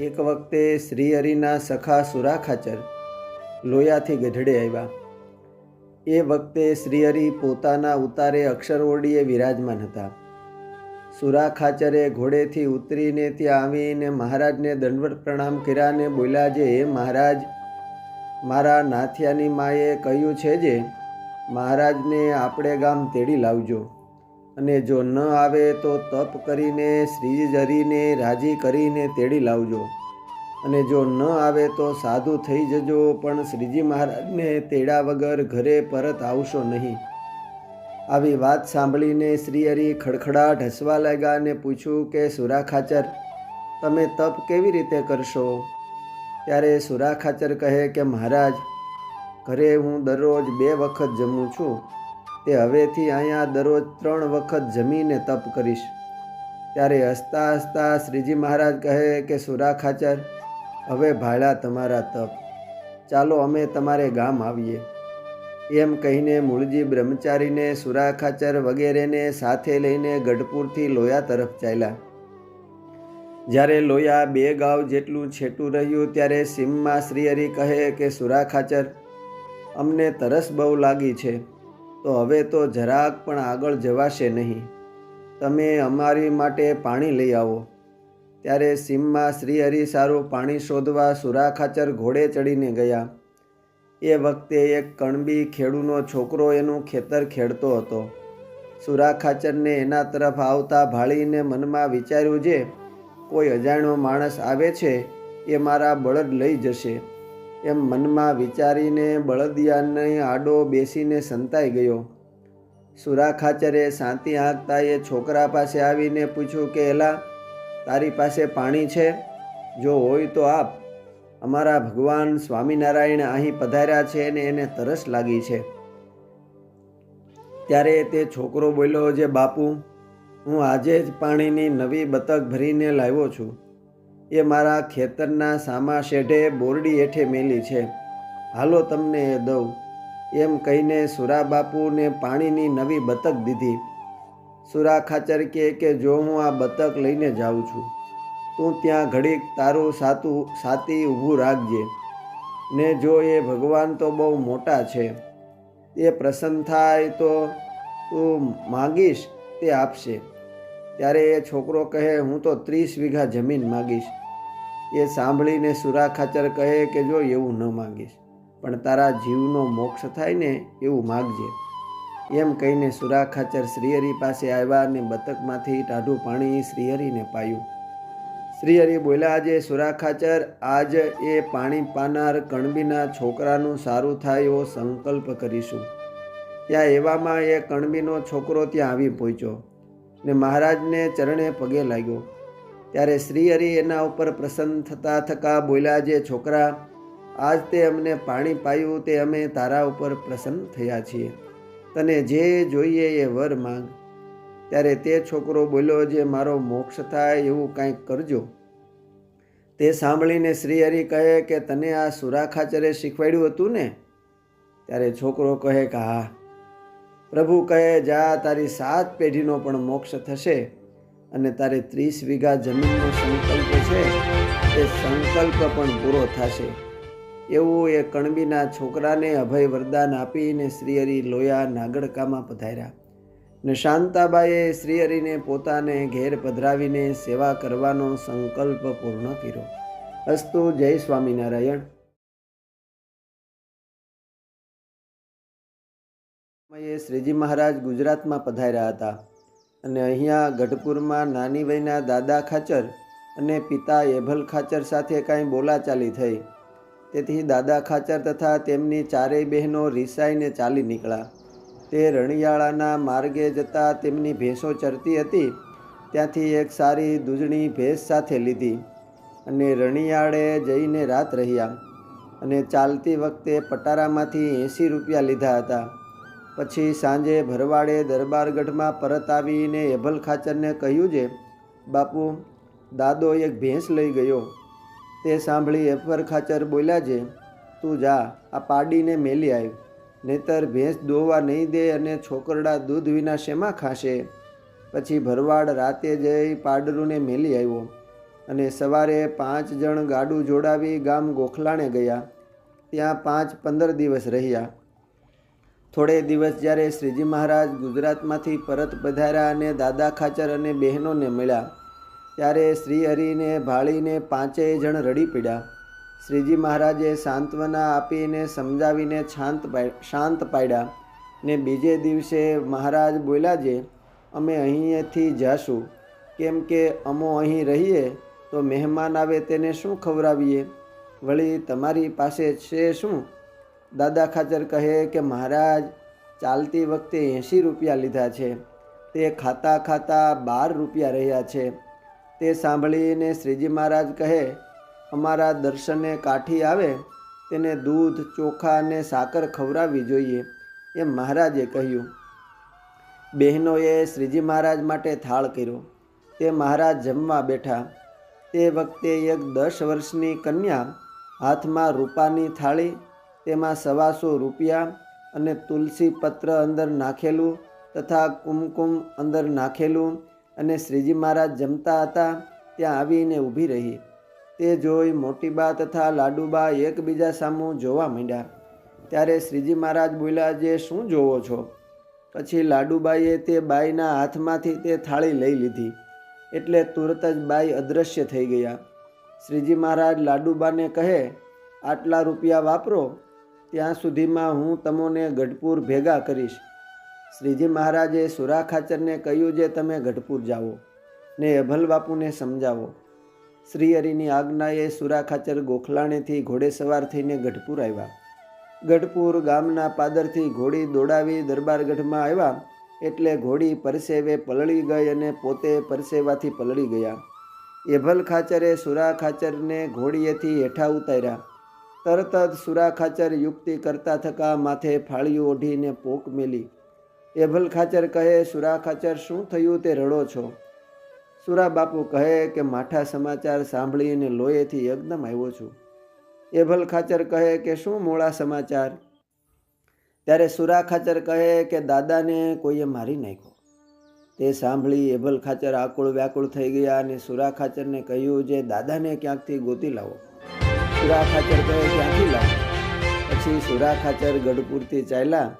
એક વખતે શ્રીહરિના સખા સુરાખાચર લોયાથી ગઢડે આવ્યા. એ વખતે શ્રીહરિ પોતાના ઉતારે અક્ષરઓરડીએ વિરાજમાન હતા. સુરાખાચરે ઘોડેથી ઉતરીને ત્યાં આવીને મહારાજને દંડવત પ્રણામ કર્યા ને બોલ્યા જે હે મહારાજ, મારા નાથિયાની માએ કહ્યું છે જે મહારાજને આપણે ગામ તેડી લાવજો, અને જો ન આવે તો તપ કરીને શ્રીહરિને રાજી કરીને તેડી લાવજો, અને જો ન આવે તો સાધુ થઈ જજો, પણ શ્રીજી મહારાજને તેડા વગર ઘરે પરત આવશો નહીં. આવી વાત સાંભળીને શ્રીહરિ ખડખડાટ હસવા લાગ્યા અને પૂછ્યું કે સુરાખાચર, તમે તપ કેવી રીતે કરશો? ત્યારે સુરાખાચર કહે કે મહારાજ, ઘરે હું દરરોજ 2 વખત જમું છું, તે હવેથી અહીંયા દરરોજ 3 વખત જમીને તપ કરીશ. ત્યારે હસતા હસતા શ્રીજી મહારાજ કહે કે સુરાખાચર, હવે ભાળ્યા તમારા તપ, ચાલો અમે તમારે ગામ આવીએ. એમ કહીને મૂળજી બ્રહ્મચારીને સુરાખાચર વગેરેને સાથે લઈને ગઢપુરથી લોયા તરફ ચાલ્યા. જ્યારે લોયા 2 ગાંવ જેટલું છેટું રહ્યું ત્યારે સીમમાં શ્રીહરિ કહે કે સુરાખાચર, અમને તરસ બહુ લાગી છે, તો હવે તો જરાક પણ આગળ જવાશે નહીં. તમે અમારી માટે પાણી લઈ આવો. ત્યારે સીમમાં શ્રીહરિ સારું પાણી શોધવા સુરાખાચર ઘોડે ચડીને ગયા. એ વખતે એક કણબી ખેડૂનો છોકરો એનું ખેતર ખેડતો હતો. સુરાખાચરને એના તરફ આવતા ભાળીને મનમાં વિચાર્યું જે કોઈ અજાણ્યો માણસ આવે છે, એ મારા બળદ લઈ જશે. એમ મનમાં વિચારીને બળદિયાને આડો બેસીને સંતાઈ ગયો. સુરાખાચરે શાંતિ આંકતા એ છોકરા પાસે આવીને પૂછ્યું કે એલા, તારી પાસે પાણી છે? જો હોય તો આપ, અમારા ભગવાન સ્વામિનારાયણ અહીં પધાર્યા છે અને એને તરસ લાગી છે. ત્યારે તે છોકરો બોલ્યો જે બાપુ, હું આજે જ પાણીની નવી બતક ભરીને લાવ્યો છું. એ મારા ખેતરના સામા શેઢે બોરડી હેઠે મેલી છે, હાલો તમને એ દઉં. એમ કહીને સુરાબાપુને પાણીની નવી બતક દીધી. સુરાખાચર કહે કે જો હું આ બતક લઈને જાઉં છું, તું ત્યાં ઘડીક તારું સાતી ઊભું રાખજે, ને જો એ ભગવાન તો બહુ મોટા છે, એ પ્રસન્ન થાય તો તું માગીશ તે આપશે. ત્યારે એ છોકરો કહે હું તો 30 વીઘા જમીન માગીશ. એ સાંભળીને સુરાખાચર કહે કે જો એવું ન માગીશ, પણ તારા જીવનો મોક્ષ થાય ને એવું માગજે. એમ કહીને સુરાખાચર શ્રીહરિ પાસે આવ્યા અને બતકમાંથી ટાઢું પાણી શ્રીહરિને પાયું. શ્રીહરિ બોલ્યા જે સુરાખાચર, આજ એ પાણી પાનાર કણબીના છોકરાનું સારું થાય એવો સંકલ્પ કરીશું. ત્યાં એવામાં એ કણબીનો છોકરો ત્યાં આવી પહોંચ્યો ને મહારાજને ચરણે પગે લાગ્યો. ત્યારે શ્રીહરિ એના ઉપર પ્રસન્ન થતા બોલ્યા જે છોકરા, આજ તે અમને પાણી પાયું તે અમે તારા ઉપર પ્રસન્ન થયા છીએ, તને જે જોઈએ એ વર માંગ. ત્યારે તે છોકરો બોલ્યો જે મારો મોક્ષ થાય એવું કાંઈક કરજો. તે સાંભળીને શ્રીહરિ કહે કે તને આ સુરાખાચરે શીખવાડ્યું હતું ને? ત્યારે છોકરો કહે કે હા. પ્રભુ કહે જા, તારી 7 પેઢીનો પણ મોક્ષ થશે, અને તારે 30 વીઘા જમીનનો સંકલ્પ છે તે સંકલ્પ પણ પૂરો થશે. એવું એ કણબીના છોકરાને અભય વરદાન આપીને શ્રીહરિ લોયા નાગડકામાં પધાર્યા. ને શાંતાબાઈએ શ્રીહરિને પોતાને ઘેર પધરાવીને સેવા કરવાનો સંકલ્પ પૂર્ણ કર્યો. અસ્તુ. જય સ્વામિનારાયણ. શ્રીજી મહારાજ ગુજરાતમાં પધાર્યા હતા અને અહીંયા ગઢપુરમાં નાની વયના દાદા ખાચર અને પિતા એભલ ખાચર સાથે કાંઈ બોલાચાલી થઈ. તેથી દાદા ખાચર તથા તેમની 4 બહેનો રિસાઈને ચાલી નીકળ્યા. તે રણિયાળાના માર્ગે જતાં તેમની ભેંસો ચરતી હતી, ત્યાંથી એક સારી દૂધણી ભેંસ સાથે લીધી અને રણિયાળે જઈને રાત રહ્યા. અને ચાલતી વખતે પટારામાંથી 80 રૂપિયા લીધા હતા. પછી સાંજે ભરવાડે દરબારગઢમાં પરત આવીને એભલ ખાચરને કહ્યું છે બાપુ, દાદો એક ભેંસ લઈ ગયો. તે સાંભળી એભલ ખાચર બોલ્યા છે તું જા, આ પાડીને મેલી આવ, નહીતર ભેંસ દોવા નહીં દે અને છોકરડા દૂધ વિના શેમાં ખાશે. પછી ભરવાડ રાતે જઈ પાડરૂને મેલી આવ્યો અને સવારે 5 જણ ગાડું જોડાવી ગામ ગોખલાણે ગયા. ત્યાં 5-15 દિવસ રહ્યા. થોડે દિવસ જ્યારે શ્રીજી મહારાજ ગુજરાતમાંથી પરત પધાર્યા અને દાદા ખાચર અને બહેનોને મળ્યા, ત્યારે શ્રીહરિને ભાળીને 5 જણ રડી પડ્યા. શ્રીજી મહારાજે સાંત્વના આપીને સમજાવીને શાંત પાડ્યા ને બીજે દિવસે મહારાજ બોલ્યા જે અમે અહીંયાથી જાશું, કેમ કે અમો અહીં રહીએ તો મહેમાન આવે તેને શું ખવડાવીએ? વળી તમારી પાસે છે શું? દાદા ખાચર કહે કે મહારાજ, ચાલતી વખતે 80 રૂપિયા લીધા છે, તે ખાતા ખાતા 12 રૂપિયા રહ્યા છે. તે સાંભળીને શ્રીજી મહારાજ કહે, અમારા દર્શને કાઠી આવે તેને દૂધ, ચોખા અને સાકર ખવડાવવી જોઈએ, એમ મહારાજે કહ્યું. બહેનોએ શ્રીજી મહારાજ માટે થાળ કર્યો. તે મહારાજ જમવા બેઠા. તે વખતે એક 10 વર્ષની કન્યા હાથમાં રૂપાની થાળી, તેમાં 125 રૂપિયા અને તુલસી પત્ર અંદર નાખેલું તથા કુમકુમ અંદર નાખેલું અને શ્રીજી મહારાજ જમતા હતા ત્યાં આવીને ઊભી રહી. તે જોઈ મોટીબા તથા લાડુબા એકબીજા સામું જોવા માંડ્યા. ત્યારે શ્રીજી મહારાજ બોલ્યા, જે શું જોવો છો? પછી લાડુબાઈએ તે બાઈના હાથમાંથી તે થાળી લઈ લીધી. એટલે તુરત જ બાઈ અદૃશ્ય થઈ ગયા. શ્રીજી મહારાજ લાડુબાને કહે, આટલા રૂપિયા વાપરો, ત્યાં સુધીમાં હું તમોને ગઢપુર ભેગા કરીશ. શ્રીજી મહારાજે સુરા ખાચરને કહ્યું, જે તમે ગઢપુર જાઓ ને અભલ બાપુને સમજાવો. શ્રીહરિની આજ્ઞાએ સુરા ખાચર ગોખલાણેથી ઘોડે સવાર થઈને ગઢપુર આવ્યા. ગઢપુર ગામના પાદરથી ઘોડી દોડાવી દરબારગઢમાં આવ્યા એટલે ઘોડી પરસેવે પલળી ગઈ અને પોતે પરસેવાથી પલળી ગયા. એભલ ખાચરે સુરા ખાચરને ઘોડીએથી હેઠા ઉતાર્યા. તરત જ સુરા ખાચર યુક્તિ કરતા થકા માથે ફાળીઓ ઓઢીને પોક મેલી. એભલ ખાચર કહે, સુરા ખાચર શું થયું તે રડો છો? સુરા બાપુ કહે કે માઠા સમાચાર સાંભળીને લોહીથી એકદમ આવ્યો છું. એભલ ખાચર કહે કે શું મોડા સમાચાર? ત્યારે સુરા ખાચર કહે કે દાદાને કોઈએ મારી નાખ્યો. તે સાંભળી એભલ ખાચર આકુળ વ્યાકુળ થઈ ગયા અને સુરા ખાચરને કહ્યું, જે દાદાને ક્યાંકથી ગોતી લાવો. સુરા ખાચર કહે, ક્યાંથી લાવો? પછી સુરા ખાચર ગઢપુરથી ચાલ્યા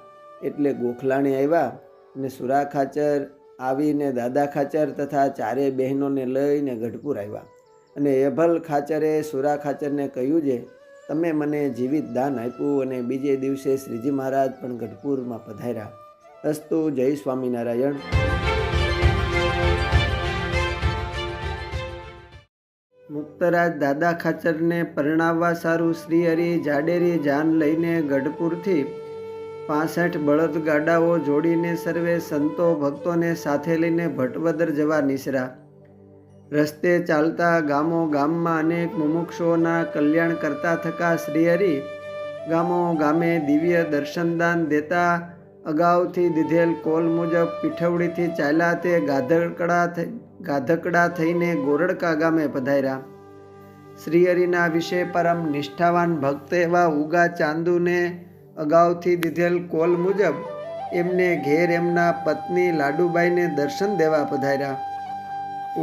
એટલે ગોખલાણી આવ્યા અને સુરા ખાચર આવીને દાદા ખાચર તથા 4 બહેનોને લઈને ગઢપુર આવ્યા. અને એભલ ખાચરે સુરા ખાચરને કહ્યું, જે તમે મને જીવિત દાન આપ્યું. અને બીજે દિવસે શ્રીજી મહારાજ પણ ગઢપુરમાં પધાર્યા. અસ્તુ. જય સ્વામિનારાયણ. મુક્તરાજ દાદા ખાચરને પરણાવવા સારું શ્રીહરિ જાડેરી જાન લઈને ગઢપુરથી 65 બળદગાડાઓ જોડીને સર્વે સંતો ભક્તોને સાથે લઈને ભટવદર જવા નીસરા. રસ્તે ચાલતા ગામો ગામમાં અનેક મુમુક્ષુઓના કલ્યાણ કરતા થકા શ્રીહરિ ગામો ગામે દિવ્ય દર્શનદાન દેતા અગાઉથી દીધેલ કોલ મુજબ પીઠવડીથી ચાલ્યા તે ગાધકડા થઈને ગોરડકા ગામે પધાર્યા. શ્રીહરિના વિશે પરમ નિષ્ઠાવાન ભક્ત એવા ઉગા ચાંદુને અગાઉથી દીધેલ કોલ મુજબ એમને ઘેર એમના પત્ની લાડુબાઈને દર્શન દેવા પધાર્યા.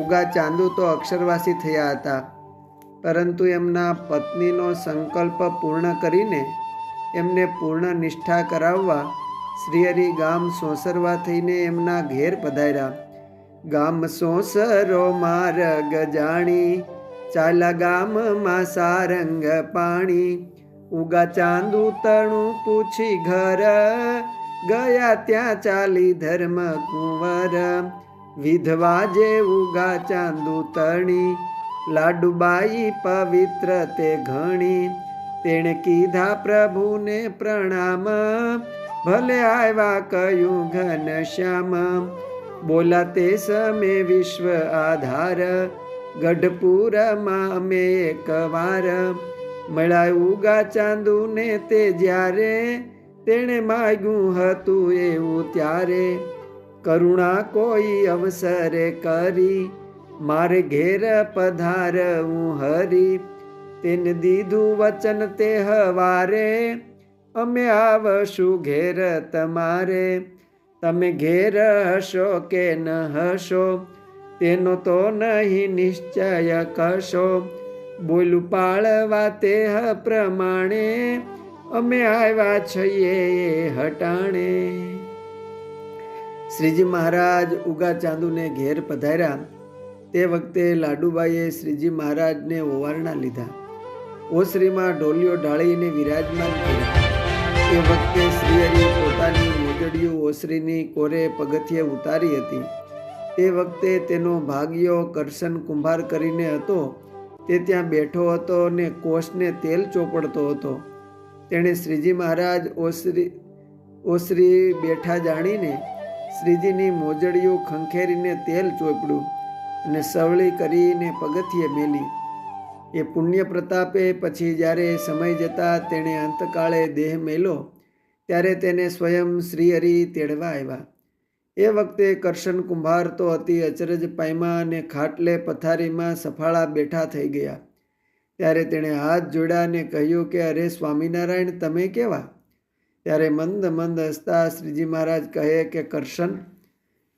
ઉગા ચાંદુ તો અક્ષરવાસી થયા હતા, પરંતુ એમના પત્નીનો સંકલ્પ પૂર્ણ કરીને એમને પૂર્ણ નિષ્ઠા કરાવવા શ્રીહરિ ગામ સોસરવા થઈને એમના ઘેર પધાર્યા. ગામ સોસરો માર્ગ જાણી, ચાલા ગામમાં સારંગ પાણી. ઉગા ચાંદુ તણું પૂછી ઘર, ગયા ત્યાં ચાલી ધર્મ કુંવર. વિધવા જે ઉગા ચાંદુ તણી, લાડુબાઈ પવિત્ર તે ઘણી. તેણે કીધા પ્રભુને પ્રણામ, ભલે આવ્યા કયું ઘનશ્યામ. બોલા તે સમે વિશ્વ આધાર, ગઢપુરમાં અમે એકવાર. મળ્યા ઉગા ચાંદુને તે જ્યારે, તેણે માગ્યું હતું એવું ત્યારે. કરુણા કોઈ અવસરે કરી, મારે ઘેર પધારવું હરી. તેને દીધું વચન તે હવારે, અમે આવશું ઘેર તમારે. તમે ઘેર હશો કે ન હશો, તેનો તો નહીં નિશ્ચય કશો, બોલું પાળવા તે પ્રમાણે, અમે આવ્યા છીએ હટાણે. શ્રીજી મહારાજ ઉગા ચાંદુને ઘેર પધાર્યા તે વખતે લાડુબાઈએ શ્રીજી મહારાજને ઓવારણા લીધા, ઓસરીમાં ઢોલિયો ઢાળીને વિરાજમાન કર્યા. એ વખતે શ્રીહરિ પોતાની મોજડિયું ઓસરીની કોરે પગથિયે ઉતારી હતી. તે વખતે તેનો ભાગ્યો કરશન કુંભાર કરીને હતો તે ત્યાં બેઠો હતો અને કોષને તેલ ચોપડતો હતો. તેણે શ્રીજી મહારાજ ઓસરી બેઠા જાણીને શ્રીજીની મોજડિયું ખંખેરીને તેલ ચોપડ્યું અને સવળી કરીને પગથિયે મેલી. એ પુણ્ય પ્રતાપે પછી જ્યારે સમય જતાં તેણે અંતકાળે દેહ મેલો ત્યારે તેને સ્વયં શ્રીહરિ તેડવા આવ્યા. એ વખતે કરશન કુંભાર તો અતિ અચરજ પામ્યા અને ખાટલે પથારીમાં સફાળા બેઠા થઈ ગયા. ત્યારે તેણે હાથ જોડ્યા અને કહ્યું કે અરે સ્વામિનારાયણ, તમે કેવા? ત્યારે મંદ મંદ હસતા શ્રીજી મહારાજ કહે કે કરશન,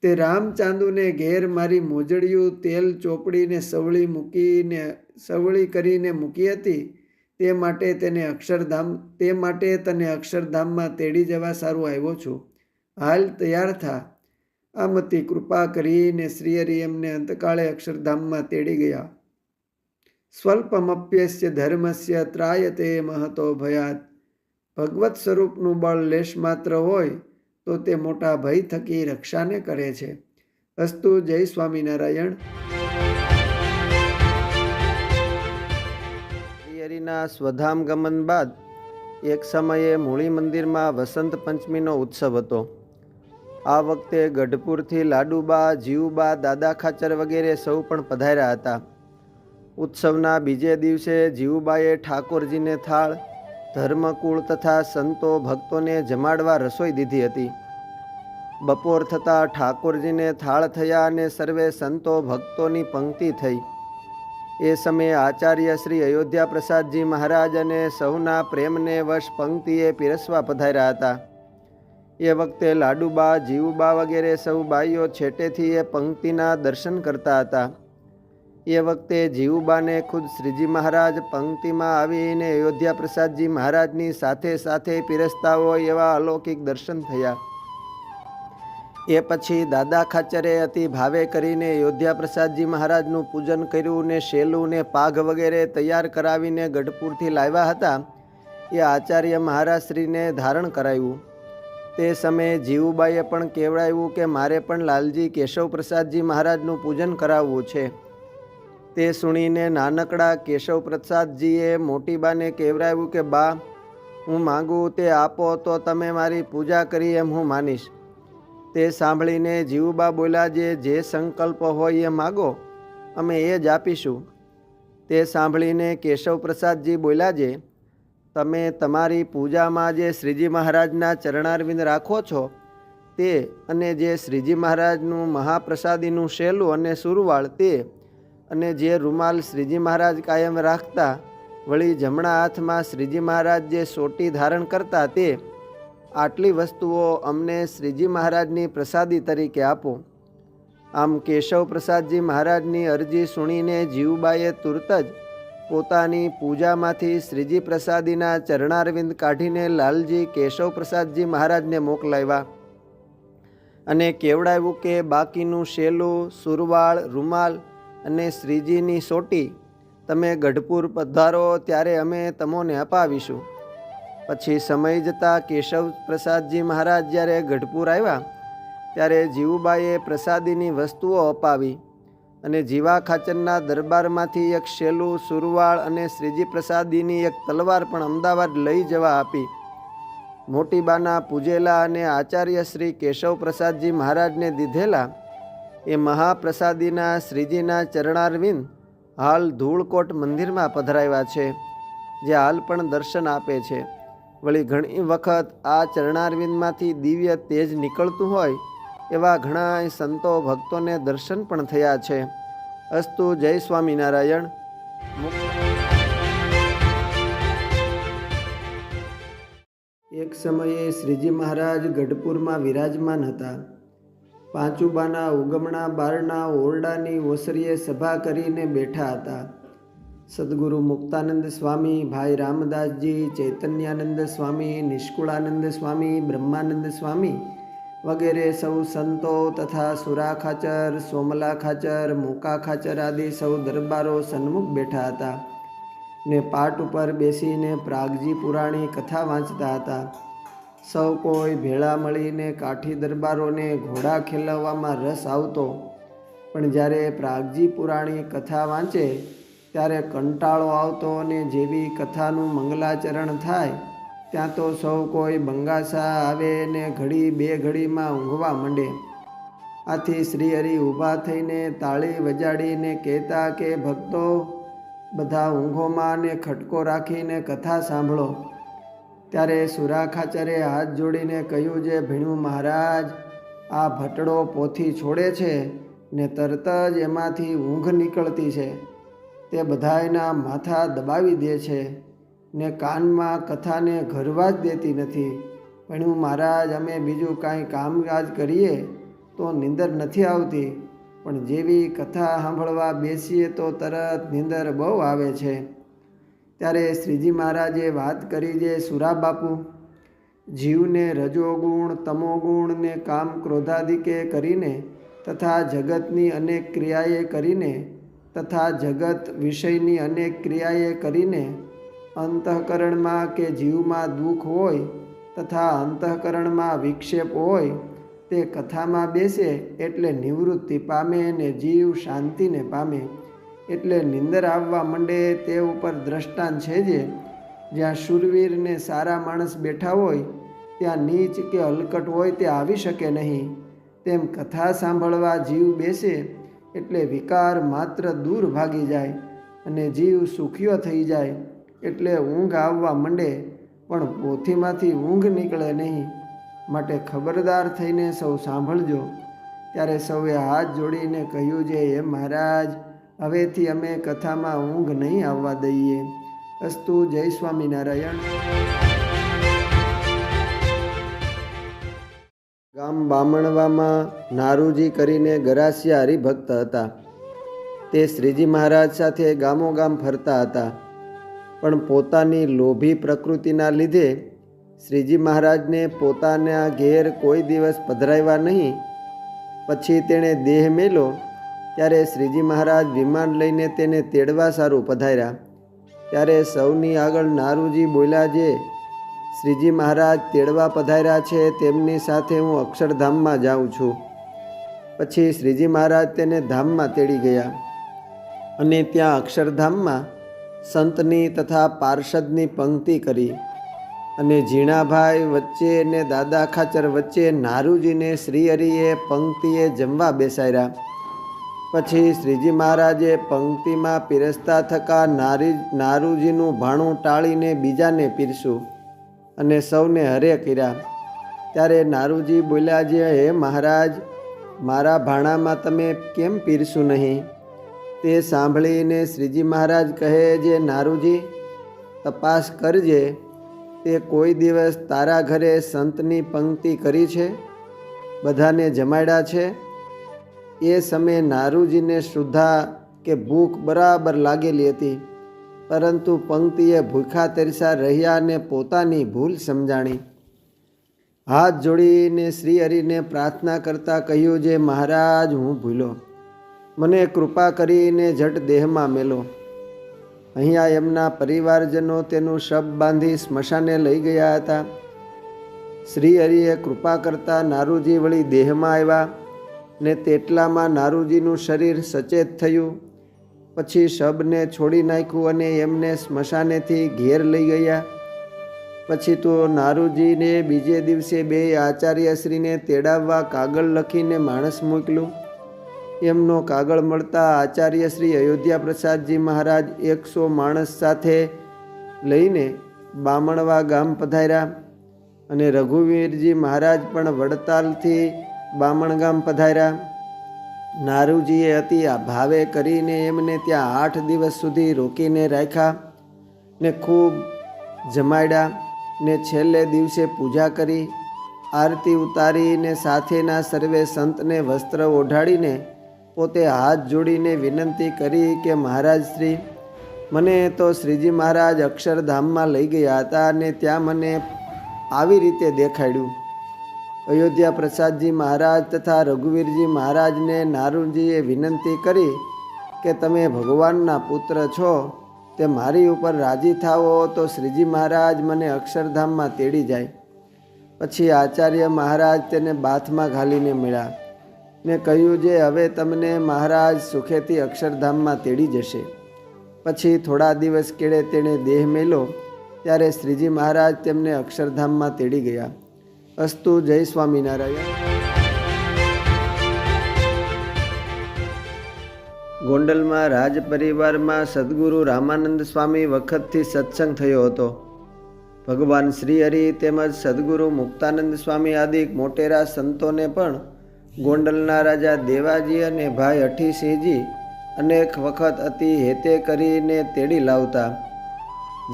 તે રામચાંદુને ઘેર મારી મોજડિયું તેલ ચોપડીને સવળી કરીને મૂકી હતી, તે માટે તને અક્ષરધામમાં તેડી જવા સારું આવ્યો છું. હાલ તૈયાર થા. આમથી કૃપા કરીને શ્રીહરિ એમને અંતકાળે અક્ષરધામમાં તેડી ગયા. સ્વલ્પમપ્યસ્ય ધર્મસ્ય ત્રાયતે મહતો ભયાત. ભગવત સ્વરૂપનું બળ લેશ માત્ર હોય તો તે મોટા ભય થકી રક્ષાને કરે છે. અસ્તુ. જય સ્વામિનારાયણ. શ્રીહરિના સ્વધામ ગમન બાદ એક સમયે મૂળી મંદિરમાં વસંત પંચમીનો ઉત્સવ હતો. આ વખતે ગઢપુરથી લાડુબા, જીવુબા, દાદા ખાચર વગેરે સૌ પણ પધાર્યા હતા. ઉત્સવના બીજે દિવસે જીવુબાએ ઠાકોરજીને થાળ, ધર્મકુળ તથા સંતો ભક્તોને જમાડવા રસોઈ દીધી હતી. બપોર થતાં ઠાકોરજીને થાળ થયા અને સર્વે સંતો ભક્તોની પંક્તિ થઈ. એ સમયે આચાર્ય શ્રી અયોધ્યા પ્રસાદજી મહારાજ અને સૌના પ્રેમને વશ પંક્તિએ પીરસવા પધાર્યા હતા. એ વખતે લાડુબા, જીવુબા વગેરે સૌ બાઈઓ છેટેથી એ પંક્તિના દર્શન કરતા હતા. એ વખતે જીવુબાને ખુદ શ્રીજી મહારાજ પંક્તિમાં આવીને અયોધ્યા પ્રસાદજી મહારાજની સાથે સાથે પીરસતા હોય એવા અલૌકિક દર્શન થયા. એ પછી દાદા ખાચરે અતિ ભાવે કરીને અયોધ્યા પ્રસાદજી મહારાજનું પૂજન કર્યું ને શેલું ને પાઘ વગેરે તૈયાર કરાવીને ગઢપુરથી લાવ્યા હતા એ આચાર્ય મહારાજશ્રીને ધારણ કરાવ્યું. તે સમયે જીવુબાઈએ પણ કહેવડાવ્યું કે મારે પણ લાલજી કેશવ પ્રસાદજી મહારાજનું પૂજન કરાવવું છે. તે સુણીને નાનકડા કેશવ પ્રસાદજીએ મોટીબાને કહેવડાવ્યું કે બા, હું માગું તે આપો તો તમે મારી પૂજા કરી એમ હું માનીશ. તે સાંભળીને જીવુબા બોલ્યા, જે સંકલ્પ હોય એ માગો, અમે એ જ આપીશું. તે સાંભળીને કેશવ પ્રસાદજી બોલ્યા, તમે તમારી પૂજામાં જે શ્રીજી મહારાજના ચરણારવિંદ રાખો છો તે અને જે શ્રીજી મહારાજનું મહાપ્રસાદીનું શેલું અને સુરવાળ તે અને જે રૂમાલ શ્રીજી મહારાજ કાયમ રાખતા, વળી જમણા હાથમાં શ્રીજી મહારાજ જે સોટી ધારણ કરતા તે આટલી વસ્તુઓ અમને શ્રીજી મહારાજની પ્રસાદી તરીકે આપો. આમ કેશવ પ્રસાદજી મહારાજની અરજી સુણીને જીવુબાએ તુરત જ પોતાની પૂજામાંથી શ્રીજી પ્રસાદીના ચરણારવિંદ કાઢીને લાલજી કેશવ પ્રસાદજી મહારાજને મોકલાવ્યા અને કહેવડાવ્યું કે બાકીનું શેલું, સુરવાળ, રૂમાલ અને શ્રીજીની સોટી તમે ગઢપુર પધારો ત્યારે અમે તમને અપાવીશું. પછી સમય જતાં કેશવ પ્રસાદજી મહારાજ જ્યારે ગઢપુર આવ્યા ત્યારે જીવુબાએ પ્રસાદીની વસ્તુઓ અપાવી અને જીવા ખાચરના દરબારમાંથી એક શેલું, સુરવાળ અને શ્રીજી પ્રસાદીની એક તલવાર પણ અમદાવાદ લઈ જવા આપી. મોટીબાના પૂજેલા અને આચાર્ય શ્રી કેશવ પ્રસાદજી મહારાજને દીધેલા એ મહાપ્રસાદીના શ્રીજીના ચરણારવિંદ હાલ ધૂળકોટ મંદિરમાં પધરાવ્યા છે, જે હાલ પણ દર્શન આપે છે. વળી ઘણી વખત આ ચરણારવિંદમાંથી દિવ્ય તેજ નીકળતું હોય એવા ઘણા સંતો ભક્તોને દર્શન પણ થયા છે. અસ્તુ. જય સ્વામિનારાયણ. એક સમયે શ્રીજી મહારાજ ગઢપુરમાં વિરાજમાન હતા. પાંચુબાના ઉગમણા બારના ઓરડાની ઓસરીએ સભા કરીને બેઠા હતા. સદગુરુ મુક્તાનંદ સ્વામી, ભાઈ રામદાસજી, ચૈતન્યાનંદ સ્વામી, નિષ્કુળાનંદ સ્વામી, બ્રહ્માનંદ સ્વામી વગેરે સૌ સંતો તથા સુરા ખાચર, સોમલા ખાચર, મૂકા ખાચર આદિ સૌ દરબારો સન્મુખ બેઠા હતા ને પાટ ઉપર બેસીને પ્રાગજી પુરાણી કથા વાંચતા હતા. સૌ કોઈ ભેળા મળીને કાઠી દરબારોને ઘોડા ખેલવવામાં રસ આવતો, પણ જ્યારે પ્રાગજી પુરાણી કથા વાંચે ત્યારે કંટાળો આવતો અને જેવી કથાનું મંગલાચરણ થાય ત્યાં તો સૌ કોઈ બંગાસા આવે ને ઘડી બે ઘડીમાં ઊંઘવા માંડે. આથી શ્રીહરિ ઊભા થઈને તાળી વજાડીને કહેતા કે ભક્તો બધા ઊંઘોમાં ને ખટકો રાખીને કથા સાંભળો. ત્યારે સુરા ખાચરે હાથ જોડીને કહ્યું, જે ભીણું મહારાજ, આ ભટડો પોથી છોડે છે ને તરત જ એમાંથી ઊંઘ નીકળતી છે. તે બધાયના માથા દબાવી દે છે ને કાનમાં કથાને ઘરવા જ દેતી નથી. ભીણું મહારાજ, અમે બીજું કાંઈ કામકાજ કરીએ તો નીંદર નથી આવતી, પણ જેવી કથા સાંભળવા બેસીએ તો તરત નીંદર બહુ આવે છે. ત્યારે શ્રીજી મહારાજે વાત કરી, જે સુરા બાપુ, જીવને રજોગુણ, તમોગુણ ને કામ ક્રોધાદિકે કરીને તથા જગતની અનેક ક્રિયાએ કરીને તથા જગત વિષયની અનેક ક્રિયાએ કરીને અંતઃકરણમાં કે જીવમાં દુઃખ હોય તથા અંતઃકરણમાં વિક્ષેપ હોય તે કથામાં બેસે એટલે નિવૃત્તિ પામે ને જીવ શાંતિને પામે. એટલે નિંદર આવવા માંડે તે ઉપર દ્રષ્ટાંત છે જે જ્યાં શૂરવીર ને સારા માણસ બેઠા હોય ત્યાં નીચ કે હલકટ હોય તે આવી શકે નહીં. તેમ કથા સાંભળવા જીવ બેસે એટલે વિકાર માત્ર દૂર ભાગી જાય અને જીવ સુખીઓ થઈ જાય. એટલે ઊંઘ આવવા માંડે પણ પોથીમાંથી ઊંઘ નીકળે નહીં. માટે ખબરદાર થઈને સૌ સાંભળજો. ત્યારે સૌએ હાથ જોડીને કહ્યું, જે હે મહારાજ, હવેથી અમે કથામાં ઊંઘ નહીં આવવા દઈએ. અસ્તુ. જય સ્વામિનારાયણ. ગામ બામણવામાં નારુજી કરીને ગરાસિયા હરિભક્ત હતા. તે શ્રીજી મહારાજ સાથે ગામોગામ ફરતા હતા, પણ પોતાની લોભી પ્રકૃતિના લીધે શ્રીજી મહારાજને પોતાના ઘેર કોઈ દિવસ પધરાવ્યા નહીં. પછી તેણે દેહ મેલ્યો ત્યારે શ્રીજી મહારાજ વિમાન લઈને તેને તેડવા સારું પધાર્યા. ત્યારે સૌની આગળ નારુજી બોલ્યા, જે શ્રીજી મહારાજ તેડવા પધાર્યા છે તેમની સાથે હું અક્ષરધામમાં જાઉં છું. પછી શ્રીજી મહારાજ તેને ધામમાં તેડી ગયા અને ત્યાં અક્ષરધામમાં સંતની તથા પાર્ષદની પંક્તિ કરી અને ઝીણાભાઈ વચ્ચે ને દાદા ખાચર વચ્ચે નારુજીને શ્રીહરિએ પંક્તિએ જમવા બેસાડ્યા. પછી શ્રીજી મહારાજે પંક્તિમાં પીરસતા થકા નારુજીનું ભાણું ટાળીને બીજાને પીરસ્યું અને સૌને હરે કર્યા. ત્યારે નારુજી બોલ્યા, જે હે મહારાજ, મારા ભાણામાં તમે કેમ પીરસ્યું નહીં? તે સાંભળીને શ્રીજી મહારાજ કહે, જે નારુજી, તપાસ કરજે, તે કોઈ દિવસ તારા ઘરે સંતની પંક્તિ કરી છે, બધાને જમાડ્યા છે? એ સમયે નારુજીને શુદ્ધા કે ભૂખ બરાબર લાગેલી હતી, પરંતુ પંક્તિએ ભૂખા તરસા રહ્યા અને પોતાની ભૂલ સમજાણી. હાથ જોડીને શ્રીહરિને પ્રાર્થના કરતાં કહ્યું, જે મહારાજ, હું ભૂલો, મને કૃપા કરીને જટ દેહમાં મેલો. અહીંયા એમના પરિવારજનો તેનું શબ બાંધી સ્મશાને લઈ ગયા હતા. શ્રીહરિએ કૃપા કરતાં નારુજી વળી દેહમાં આવ્યા ને તેટલામાં નારુજીનું શરીર સચેત થયું. પછી શબને છોડી નાખ્યું અને એમને સ્મશાનેથી ઘેર લઈ ગયા. પછી તો નારુજીને બીજે દિવસે બે આચાર્યશ્રીને તેડાવવા કાગળ લખીને માણસ મોકલ્યું. એમનો કાગળ મળતા આચાર્ય શ્રી અયોધ્યા પ્રસાદજી મહારાજ 100 માણસ સાથે લઈને બામણવા ગામ પધાર્યા અને રઘુવીરજી મહારાજ પણ વડતાલથી બામણ ગામ પધાર્યા. નારુજીએ અતિ ભાવે કરીને એમને ત્યાં 8 દિવસ સુધી રોકીને રાખ્યા ને ખૂબ જમાડ્યા ને છેલ્લે દિવસે પૂજા કરી આરતી ઉતારીને સાથેના સર્વે સંતને વસ્ત્ર ઓઢાડીને પોતે હાથ જોડીને વિનંતી કરી કે મહારાજ શ્રી, મને તો શ્રીજી મહારાજ અક્ષરધામમાં લઈ ગયા હતા અને ત્યાં મને આવી રીતે દેખાડ્યું. અયોધ્યા પ્રસાદજી મહારાજ તથા રઘુવીરજી મહારાજને નારુજીએ વિનંતી કરી કે તમે ભગવાનના પુત્ર છો, તે મારી ઉપર રાજી થાઓ તો શ્રીજી મહારાજ મને અક્ષરધામમાં તેડી જાય. પછી આચાર્ય મહારાજ તેને બાથમાં ઘાલીને મળ્યા ને કહ્યું, જે હવે તમને મહારાજ સુખેથી અક્ષરધામમાં તેડી જશે. પછી થોડા દિવસ કેળે તેણે દેહ મેલ્યો ત્યારે શ્રીજી મહારાજ તેમને અક્ષરધામમાં તેડી ગયા. અસ્તુ. જય સ્વામિનારાયણ. ગોંડલમાં રાજ પરિવારમાં સદગુરુ રામાનંદ સ્વામી વખતથી સત્સંગ થયો હતો. ભગવાન શ્રીહરિ તેમજ સદગુરુ મુક્તાનંદ સ્વામી આદિ મોટેરા સંતોને પણ ગોંડલના રાજા દેવાજી અને ભાઈ હઠીસિંહજી અનેક વખત અતિ હેતે કરીને તેડી લાવતા.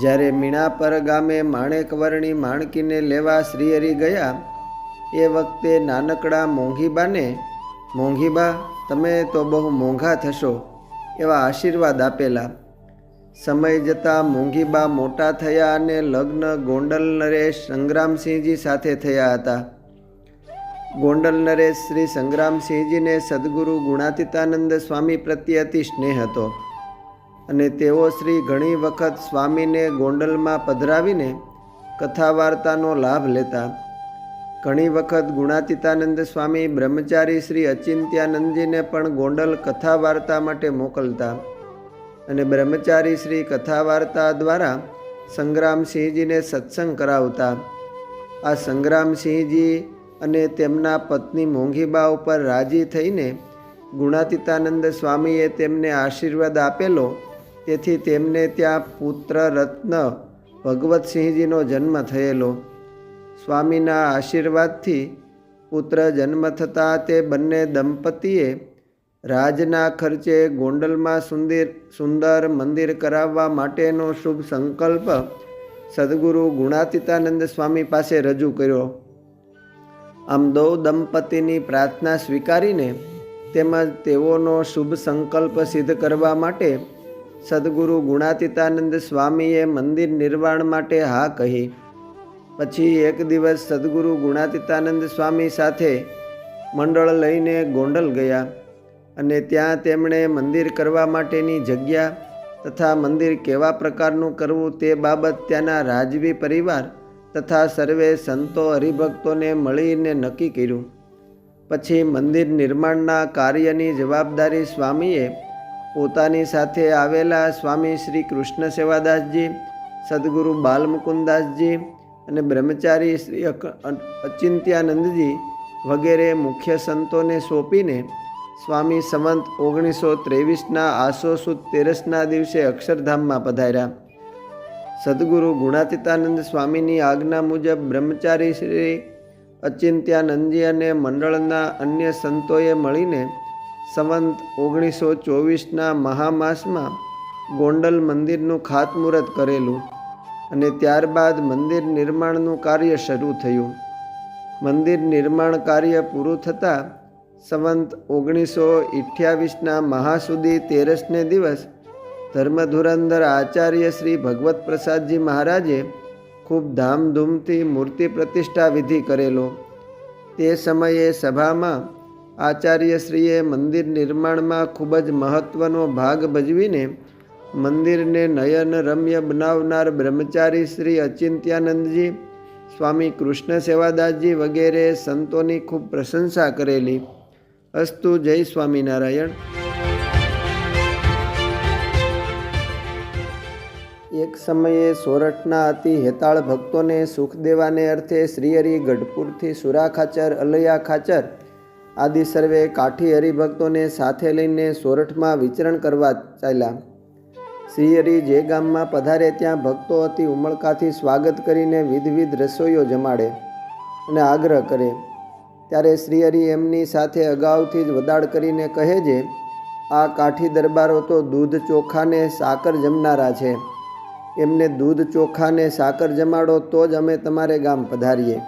જ્યારે મીણાપર ગામે માણેકવર્ણી માણકીને લેવા શ્રીહરિ ગયા એ વખતે નાનકડા મોંઘીબાને, મોંઘીબા તમે તો બહુ મોંઘા થશો એવા આશીર્વાદ આપેલા. સમય જતાં મોંઘીબા મોટા થયા અને લગ્ન ગોંડલ નરેશ સંગ્રામસિંહજી સાથે થયા હતા. ગોંડલ નરેશ શ્રી સંગ્રામસિંહજીને સદગુરુ ગુણાતીતાનંદ સ્વામી પ્રત્યે અતિ સ્નેહ હતો અને તેઓ શ્રી ઘણી વખત સ્વામીને ગોંડલમાં પધરાવીને કથા વાર્તાનો લાભ લેતા. ઘણી વખત ગુણાતીતાનંદ સ્વામી બ્રહ્મચારી શ્રી અચિંત્યાનંદજીને પણ ગોંડલ કથા વાર્તા માટે મોકલતા અને બ્રહ્મચારી શ્રી કથા વાર્તા દ્વારા સંગ્રામસિંહજીને સત્સંગ કરાવતા. આ સંગ્રામસિંહજી અને તેમના પત્ની મોંઘીબા ઉપર રાજી થઈને ગુણાતીતાનંદ સ્વામીએ તેમને આશીર્વાદ આપેલો. તેથી તેમને ત્યાં પુત્ર રત્ન ભગવતસિંહજીનો જન્મ થયેલો. સ્વામીના આશીર્વાદથી પુત્ર જન્મ થતાં તે બંને દંપતીએ રાજના ખર્ચે ગોંડલમાં સુંદર મંદિર કરાવવા માટેનો શુભ સંકલ્પ સદગુરુ ગુણાતીતાનંદ સ્વામી પાસે રજૂ કર્યો. આમ દો દંપતીની પ્રાર્થના સ્વીકારીને તેમજ તેઓનો શુભ સંકલ્પ સિદ્ધ કરવા માટે સદગુરુ ગુણાતીતાનંદ સ્વામીએ મંદિર નિર્માણ માટે હા કહી. પછી એક દિવસ સદગુરુ ગુણાતીતાનંદ સ્વામી સાથે મંડળ લઈને ગોંડલ ગયા અને ત્યાં તેમણે મંદિર કરવા માટેની જગ્યા તથા મંદિર કેવા પ્રકારનું કરવું તે બાબત ત્યાંના રાજવી પરિવાર તથા સર્વે સંતો હરિભક્તોને મળીને નક્કી કર્યું. પછી મંદિર નિર્માણના કાર્યની જવાબદારી સ્વામીએ પોતાની સાથે આવેલા સ્વામી શ્રી કૃષ્ણ સેવાદાસજી, સદગુરુ બાલમુકુદાસજી અને બ્રહ્મચારી શ્રી અચિંત્યાનંદજી વગેરે મુખ્ય સંતોને સોંપીને સ્વામી સંવંત 1923ના આસો સુદ 13ના દિવસે અક્ષરધામમાં પધાર્યા. સદગુરુ ગુણાતીતાનંદ સ્વામીની આજ્ઞા મુજબ બ્રહ્મચારી શ્રી અચિંત્યાનંદજી અને મંડળના અન્ય સંતોએ મળીને સંવંત 1924ના મહામાસમાં ગોંડલ મંદિરનું ખાતમુહૂર્ત કરેલું અને ત્યારબાદ મંદિર નિર્માણનું કાર્ય શરૂ થયું. મંદિર નિર્માણ કાર્ય પૂરું થતાં સંવંત 1928ના મહાસુદી 13ને દિવસ ધર્મધુરંધર આચાર્ય શ્રી ભગવત પ્રસાદજી મહારાજે ખૂબ ધામધૂમથી મૂર્તિ પ્રતિષ્ઠા વિધિ કરેલો. તે સમયે સભામાં આચાર્યશ્રીએ મંદિર નિર્માણમાં ખૂબ જ મહત્ત્વનો ભાગ ભજવીને મંદિરને નયન રમ્ય બનાવનાર બ્રહ્મચારી શ્રી અચિંત્યાનંદજી, સ્વામી કૃષ્ણ સેવાદાસજી વગેરે સંતોની ખૂબ પ્રશંસા કરેલી. અસ્તુ. જય સ્વામિનારાયણ. એક સમયે સોરઠના અતિ હેતાળ ભક્તોને સુખ દેવાને અર્થે શ્રીહરિ ગઢપુરથી સુરા ખાચર, અલૈયા ખાચર આદિ સર્વે કાઠી હરિભક્તોને સાથે લઈને સોરઠમાં વિચરણ કરવા ચાલ્યા. શ્રીહરિ જે ગામમાં પધારે ત્યાં ભક્તો અતિ ઉમળકાથી સ્વાગત કરીને વિધવિધ રસોઈઓ જમાડે અને આગ્રહ કરે. ત્યારે શ્રીહરિ એમની સાથે અગાઉથી જ વદાડ કરીને કહે છે, આ કાઠી દરબારો તો દૂધ ચોખાને સાકર જમનારા છે. એમને દૂધ ચોખાને સાકર જમાડો તો જ અમે તમારે ગામ પધારીએ.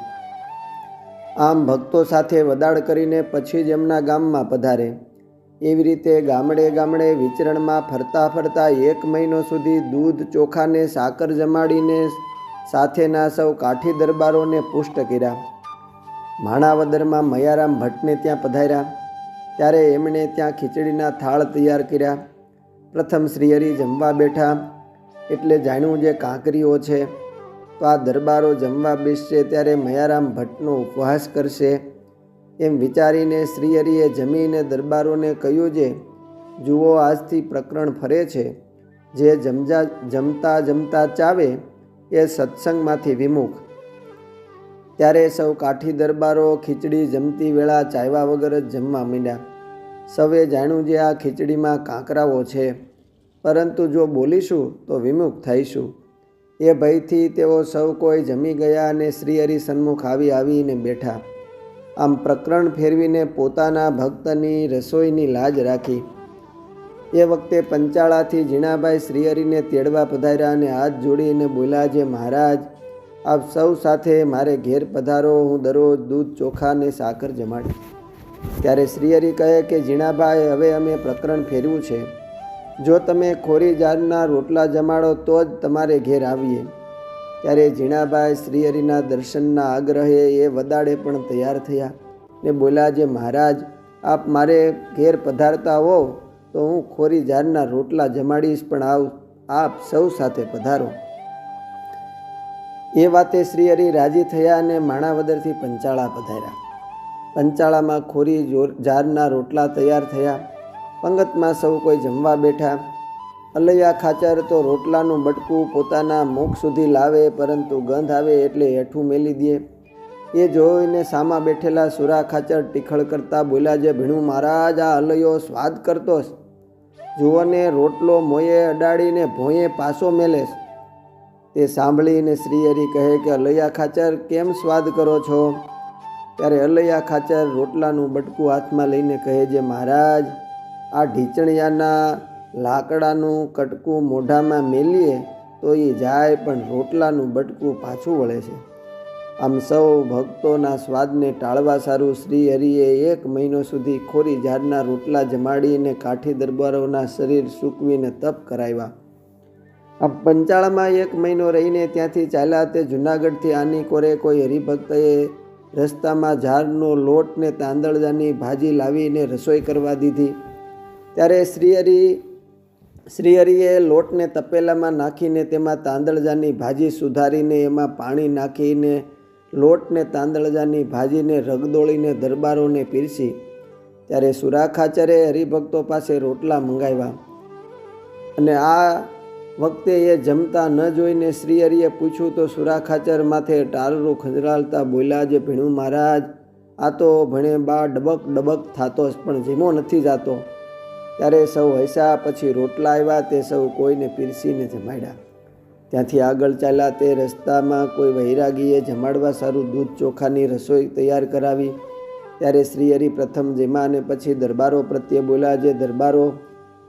આમ ભક્તો સાથે વદાડ કરીને પછી જ એમના ગામમાં પધારે. એવી રીતે ગામડે ગામડે વિચરણમાં ફરતા ફરતા 1 મહિનો સુધી દૂધ ચોખાને સાકર જમાડીને સાથેના સૌ કાઠી દરબારોને પુષ્ટ કર્યા. માણાવદરમાં મયારામ ભટ્ટને ત્યાં પધાર્યા ત્યારે એમણે ત્યાં ખીચડીના થાળ તૈયાર કર્યા. પ્રથમ શ્રીહરિ જમવા બેઠા એટલે જાણ્યું જે કાંકરીઓ છે તો આ દરબારો જમવા બેસશે ત્યારે મયારામ ભટ્ટનો ઉપવાસ કરશે એમ વિચારીને શ્રીહરિએ જમીને દરબારોને કહ્યું છે, જુઓ આજથી પ્રકરણ ફરે છે. જે જમતા જમતા ચાવે એ સત્સંગમાંથી વિમુખ. ત્યારે સૌ કાઠી દરબારો ખીચડી જમતી વેળા ચાવ્યા વગર જ જમવા માંડ્યા. સૌએ જાણ્યું જે આ ખીચડીમાં કાંકરાઓ છે, પરંતુ જો બોલીશું તો વિમુખ થઈશું. એ ભયથી તેઓ સૌ કોઈ જમી ગયા અને શ્રીહરિ સન્મુખ આવીને બેઠા. આમ પ્રકરણ ફેરવીને પોતાના ભક્તની રસોઈની લાજ રાખી. એ વખતે પંચાળાથી ઝીણાભાઈ શ્રીહરિને તેડવા પધાર્યા અને હાથ જોડીને બોલ્યા જે મહારાજ, આપ સૌ સાથે મારે ઘેર પધારો, હું દરરોજ દૂધ ચોખા અને સાકર જમાડીશ. ત્યારે શ્રીહરિ કહે કે ઝીણાભાઈ, હવે અમે પ્રકરણ ફેરવ્યું છે. જો તમે ખોરી જારના રોટલા જમાડો તો જ તમારે ઘેર આવીએ. ત્યારે ઝીણાભાઈ શ્રીહરિના દર્શનના આગ્રહે એ વદાડે પણ તૈયાર થયા ને બોલ્યા જે મહારાજ, આપ મારે ઘેર પધારતા હો તો હું ખોરી જારના રોટલા જમાડીશ, પણ આપ સૌ સાથે પધારો. એ વાતે શ્રીહરિ રાજી થયા અને માણાવદરથી પંચાળા પધાર્યા. પંચાળામાં ખોરી જારના રોટલા તૈયાર થયા. પંગતમાં સૌ કોઈ જમવા બેઠા. અલૈયા ખાચર તો રોટલાનું બટકું પોતાના મુખ સુધી લાવે, પરંતુ ગંધ આવે એટલે હેઠું મેલી દે. એ જોઈને સામા બેઠેલા સુરા ખાચર ટીખળ કરતા બોલ્યા જે ભીણું મહારાજ, આ અલૈયો સ્વાદ કરતો જુઓને, રોટલો મોયે અડાડીને ભોંયે પાસો મેલેશ. તે સાંભળીને શ્રીહરિ કહે કે અલૈયા ખાચર કેમ સ્વાદ કરો છો? ત્યારે અલૈયા ખાચર રોટલાનું બટકું હાથમાં લઈને કહે જે મહારાજ, આ ઢીચણિયાના લાકડાનું કટકું મોઢામાં મેલીએ તો એ જાય, પણ રોટલાનું બટકું પાછું વળે છે. આમ સૌ ભક્તોના સ્વાદને ટાળવા સારું શ્રીહરિએ 1 મહિનો સુધી ખોરી ઝાડના રોટલા જમાડીને કાઠી દરબારોના શરીર સૂકવીને તપ કરાવ્યા. આ પંચાળામાં 1 મહિનો રહીને ત્યાંથી ચાલ્યા તે જૂનાગઢથી આની કોરે કોઈ હરિભક્તએ રસ્તામાં ઝાડનો લોટ ને તાંદળજાની ભાજી લાવીને રસોઈ કરવા દીધી. ત્યારે શ્રીહરિએ લોટને તપેલામાં નાખીને તેમાં તાંદળજાની ભાજી સુધારીને એમાં પાણી નાખીને લોટને તાંદળજાની ભાજીને રગદોળીને દરબારોને પીરસી. ત્યારે સુરા ખાચરે હરિભક્તો પાસે રોટલા મંગાવ્યા અને આ વખતે એ જમતા ન જોઈને શ્રીહરિએ પૂછ્યું તો સુરા ખાચર માથે ટાળરું ખંજરાલતા બોલ્યા જે ભીણું મહારાજ, આ તો ભણે બા ડબક ડબક થાતો પણ જીમો નથી જાતો. ત્યારે સૌ હસ્યા. પછી રોટલા આવ્યા તે સૌ કોઈને પીરસીને જમાડ્યા. ત્યાંથી આગળ ચાલ્યા તે રસ્તામાં કોઈ વૈરાગીએ જમાડવા સારું દૂધ ચોખાની રસોઈ તૈયાર કરાવી. ત્યારે શ્રીહરિ પ્રથમ જેમાં અને પછી દરબારો પ્રત્યે બોલ્યા જે દરબારો,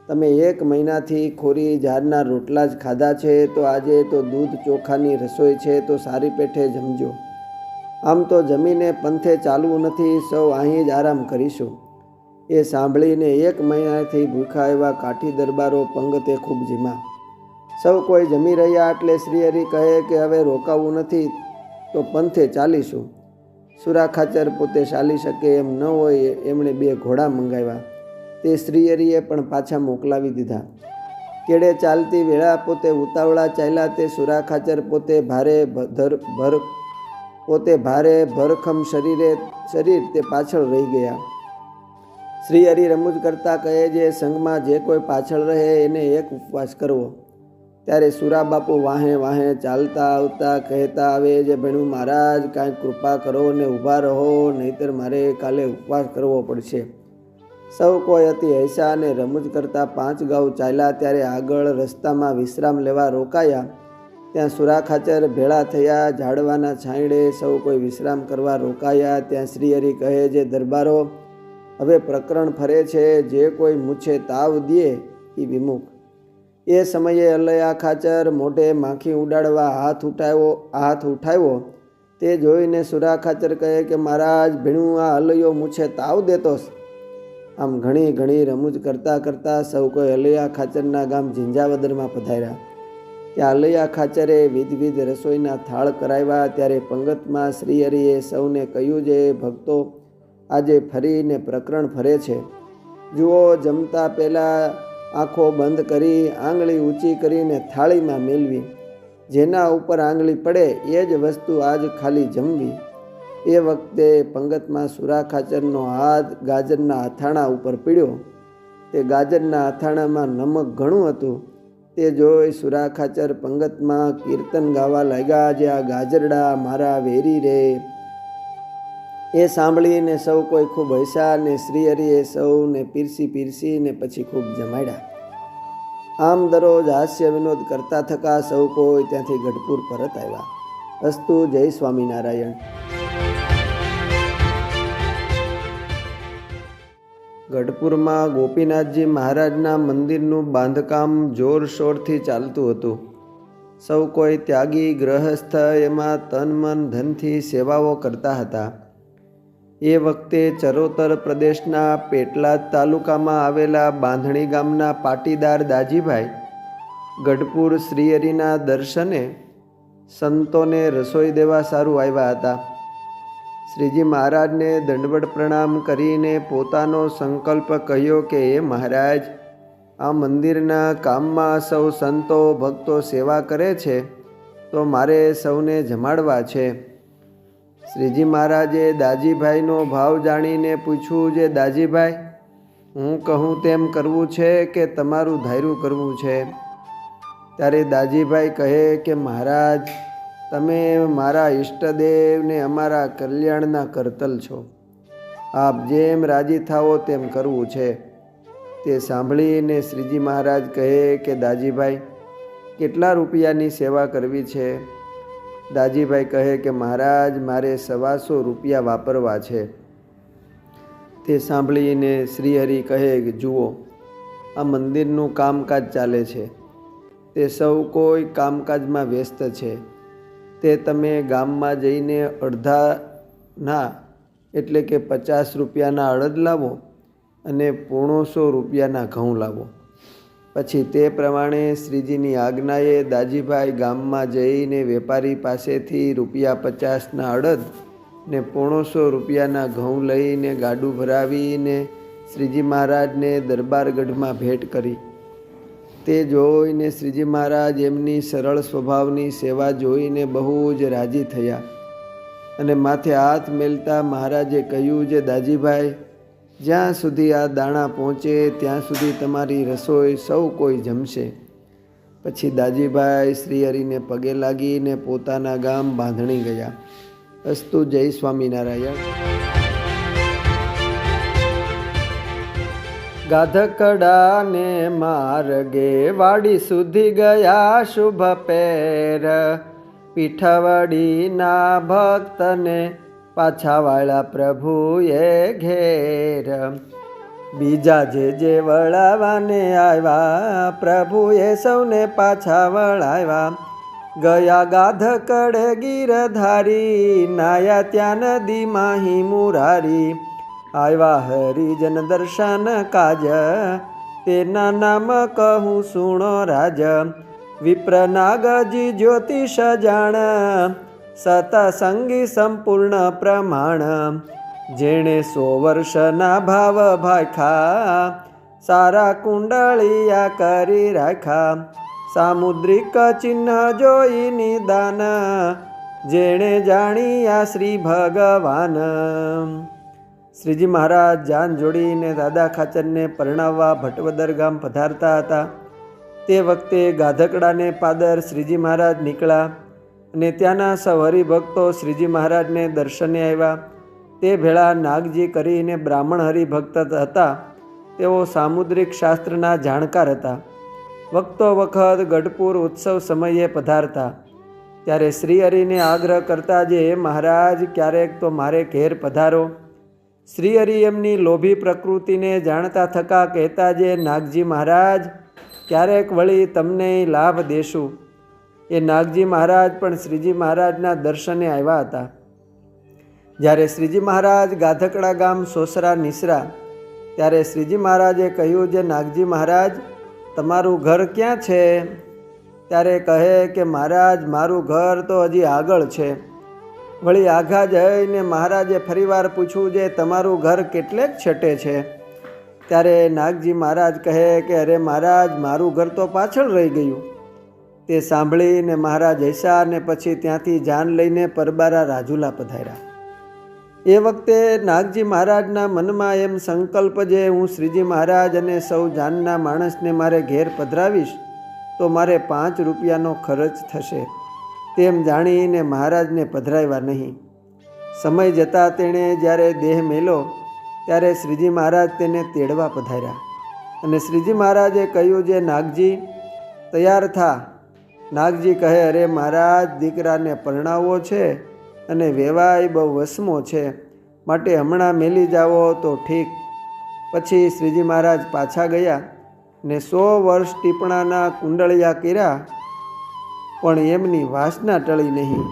તમે 1 મહિનાથી ખોરી ઝાડના રોટલા જ ખાધા છે, તો આજે તો દૂધ ચોખાની રસોઈ છે તો સારી પેઠે જમજો. આમ તો જમીને પંથે ચાલવું નથી, સૌ અહીં જ આરામ કરીશું. એ સાંભળીને 1 મહિનાથી ભૂખા એવા કાઠી દરબારો પંગતે ખૂબ જીમા. સૌ કોઈ જમી રહ્યા એટલે શ્રીહરિ કહે કે હવે રોકાવું નથી તો પંથે ચાલીશું. સુરા ખાચર પોતે ચાલી શકે એમ ન હોય એમણે 2 ઘોડા મંગાવ્યા. તે શ્રીહરિએ પણ પાછા મોકલાવી દીધા. કેડે ચાલતી વેળા પોતે ઉતાવળા ચાલ્યા તે સુરા ખાચર પોતે ભારે ભરખમ શરીર તે પાછળ રહી ગયા. શ્રીહરિ રમૂજ કરતા કહે જે સંઘમાં જે કોઈ પાછળ રહે એને એક ઉપવાસ કરવો. ત્યારે સુરા બાપુ વાહે વાહે ચાલતા આવતા કહેતા આવે જે ભણું મહારાજ, કાંઈક કૃપા કરો ને ઊભા રહો, નહીતર મારે કાલે ઉપવાસ કરવો પડશે. સૌ કોઈ અતિ હૈસા અને રમૂજ કરતા 5 ગાઉ ચાલ્યા. ત્યારે આગળ રસ્તામાં વિશ્રામ લેવા રોકાયા. ત્યાં સુરા ખાચર ભેળા થયા. ઝાડવાના છાંયડે સૌ કોઈ વિશ્રામ કરવા રોકાયા. ત્યાં શ્રીહરિ કહે જે દરબારો, હવે પ્રકરણ ફરે છે, જે કોઈ મૂછે તાવ દે એ વિમુખ. એ સમયે અલૈયા ખાચર મોઢે માખી ઉડાડવા હાથ ઉઠાવ્યો તે જોઈને સુરા ખાચર કહે કે મહારાજ, ભીણું આ હલૈયો મૂછે તાવ દેતોસ. આમ ઘણી ઘણી રમૂજ કરતાં કરતાં સૌ કોઈ હલૈયા ખાચરના ગામ ઝીંઝાવદરમાં પધાર્યા. ત્યાં હલૈયા ખાચરે વિધવિધ રસોઈના થાળ કરાવ્યા. ત્યારે પંગતમાં શ્રીહરિએ સૌને કહ્યું, જે ભક્તો આજે ફરીને પ્રકરણ ફરે છે, જુઓ, જમતા પહેલાં આંખો બંધ કરી આંગળી ઊંચી કરીને થાળીમાં મેળવી. જેના ઉપર આંગળી પડે એ જ વસ્તુ આજ ખાલી જમવી. એ વખતે પંગતમાં સુરા ખાચરનો હાથ ગાજરના અથાણા ઉપર પીડ્યો. તે ગાજરના અથાણામાં નમક ઘણું હતું. તે જોઈ સુરા ખાચર પંગતમાં કીર્તન ગાવા લાગ્યા, જે આ ગાજરડા મારા વેરી રે. એ સાંભળીને સૌ કોઈ ખૂબ હસ્યા અને શ્રીહરિએ સૌને પીરસીને પછી ખૂબ જમાડ્યા. આમ દરરોજ હાસ્ય વિનોદ કરતા થકા સૌ કોઈ ત્યાંથી ગઢપુર પરત આવ્યા. અસ્તુ. જય સ્વામિનારાયણ. ગઢપુરમાં ગોપીનાથજી મહારાજના મંદિરનું બાંધકામ જોરશોરથી ચાલતું હતું. સૌ કોઈ ત્યાગી ગ્રહસ્થ એમાં તન મન ધનથી સેવાઓ કરતા હતા. એ વખતે ચરોતર પ્રદેશના પેટલાદ તાલુકામાં આવેલા બાંધણી ગામના પાટીદાર દાજીભાઈ ગઢપુર શ્રીહરિના દર્શને સંતોને રસોઈ દેવા સારું આવ્યા હતા. શ્રીજી મહારાજને દંડવત પ્રણામ કરીને પોતાનો સંકલ્પ કહ્યો કે હે મહારાજ, આ મંદિરના કામમાં સૌ સંતો ભક્તો સેવા કરે છે તો મારે સૌને જમાડવા છે. શ્રીજી મહારાજે દાજીભાઈનો ભાવ જાણીને પૂછ્યું, જે દાજીભાઈ, હું કહું તેમ કરવું છે કે તમારું ધાર્યું કરવું છે? ત્યારે દાજીભાઈ કહે કે મહારાજ, તમે મારા ઈષ્ટદેવને અમારા કલ્યાણના કરતલ છો. આપ જેમ રાજી થાઓ તેમ કરવું છે. તે સાંભળીને શ્રીજી મહારાજ કહે કે દાજીભાઈ, કેટલા રૂપિયાની સેવા કરવી છે? દાજીભાઈ કહે કે મહારાજ, મારે 125 રૂપિયા વાપરવા છે. તે સાંભળીને શ્રીહરિ કહે કે જુઓ, આ મંદિરનું કામકાજ ચાલે છે. તે સૌ કોઈ કામકાજમાં વ્યસ્ત છે. તે તમે ગામમાં જઈને અડધાના એટલે કે 50 રૂપિયાના અડદ લાવો અને 1.25 રૂપિયાના ઘઉં લાવો. પછી તે પ્રમાણે શ્રીજીની આજ્ઞાએ દાજીભાઈ ગામમાં જઈને વેપારી પાસેથી ₹50ના અડદ ને 1.25 રૂપિયાના ઘઉં લઈને ગાડું ભરાવીને શ્રીજી મહારાજને દરબારગઢમાં ભેટ કરી. તે જોઈને શ્રીજી મહારાજ એમની સરળ સ્વભાવની સેવા જોઈને બહુ જ રાજી થયા અને માથે હાથ મેલતા મહારાજે કહ્યું, જે દાજીભાઈ, જ્યાં સુધી આ દાણા પહોંચે ત્યાં સુધી તમારી રસોઈ સૌ કોઈ જમશે. પછી દાજીભાઈ શ્રીહરિને પગે લાગીને પોતાના ગામ બાંધણી ગયા. અસ્તુ. જય સ્વામિનારાયણ. ગાધકડાને માર્ગે વાડી સુધી ગયા શુભ પેર, પીઠવડીના ભક્તને પાછા વાળા પ્રભુએ ઘેર. બીજા જે વળાવાને આવ્યા, પ્રભુએ સૌને પાછા વળાવ્યા. ગયા ગાધકડે ગીરધારી, નાયા ત્યાં નદીમાં મુરારી. આવ્યા હરિજન દર્શન કાજ, તેના નામ કહું સુણો રાજ. વિપ્રનાગજી જ્યોતિષ જાણ, સતસંગી સંપૂર્ણ પ્રમાણ. જેણે 100 વર્ષના ભાવ ભાખા, સારા કુંડળિયા કરી રાખ્યા. સામુદ્રિક ચિહ્ન જોઈ નિદાન, જેણે જાણ્યા શ્રી ભગવાન. શ્રીજી મહારાજ જાન જોડીને દાદા ખાચરને પરણાવવા ભટવદર ગામ પધારતા હતા. તે વખતે ગાધકડાને પાદર શ્રીજી મહારાજ નીકળ્યા અને ત્યાંના સૌ હરિભક્તો શ્રીજી મહારાજને દર્શને આવ્યા. તે ભેળા નાગજી કરીને બ્રાહ્મણ હરિભક્ત હતા. તેઓ સામુદ્રિક શાસ્ત્રના જાણકાર હતા. વખતો વખત ગઢપુર ઉત્સવ સમયે પધારતા. ત્યારે શ્રીહરિને આગ્રહ કરતા, જે હે મહારાજ, ક્યારેક તો મારે ઘેર પધારો. શ્રીહરિ એમની લોભી પ્રકૃતિને જાણતા થકા કહેતા, જે નાગજી મહારાજ, ક્યારેક વળી તમને લાભ દેશું. એ નાગજી મહારાજ પણ શ્રીજી મહારાજના દર્શને આવ્યા હતા. જ્યારે શ્રીજી મહારાજ ગાધકડા ગામ સોસરા નિસરા ત્યારે શ્રીજી મહારાજે કહ્યું, જે નાગજી મહારાજ તમારું ઘર ક્યાં છે? ત્યારે કહે કે મહારાજ મારું ઘર તો હજી આગળ છે. વળી આઘા જઈને મહારાજે ફરીવાર પૂછ્યું, જે તમારું ઘર કેટલેક છેટે છે? ત્યારે નાગજી મહારાજ કહે કે અરે મહારાજ મારું ઘર તો પાછળ રહી ગયું. તે સાંભળીને મહારાજ હસ્યા અને પછી ત્યાંથી જાન લઈને પરબારા રાજુલા પધાર્યા. એ વખતે નાગજી મહારાજના મનમાં એમ સંકલ્પ, જે હું શ્રીજી મહારાજ અને સૌ જાનના માણસને મારે ઘેર પધરાવીશ તો મારે 5 રૂપિયાનો ખર્ચ થશે. તેમ જાણીને મહારાજને પધરાવ્યા નહીં. સમય જતાં તેણે જ્યારે દેહ મેલો ત્યારે શ્રીજી મહારાજ તેને તેડવા પધાર્યા અને શ્રીજી મહારાજે કહ્યું, જે નાગજી તૈયાર થા. નાગજી કહે, અરે મહારાજ દીકરાને પરણાવવો છે અને વેવાય બહુ વસમો છે, માટે હમણાં મેલી જાઓ તો ઠીક. પછી શ્રીજી મહારાજ પાછા ગયા ને 100 વર્ષ ટીપણાના કુંડળિયા કર્યા, પણ એમની વાસના ટળી નહીં.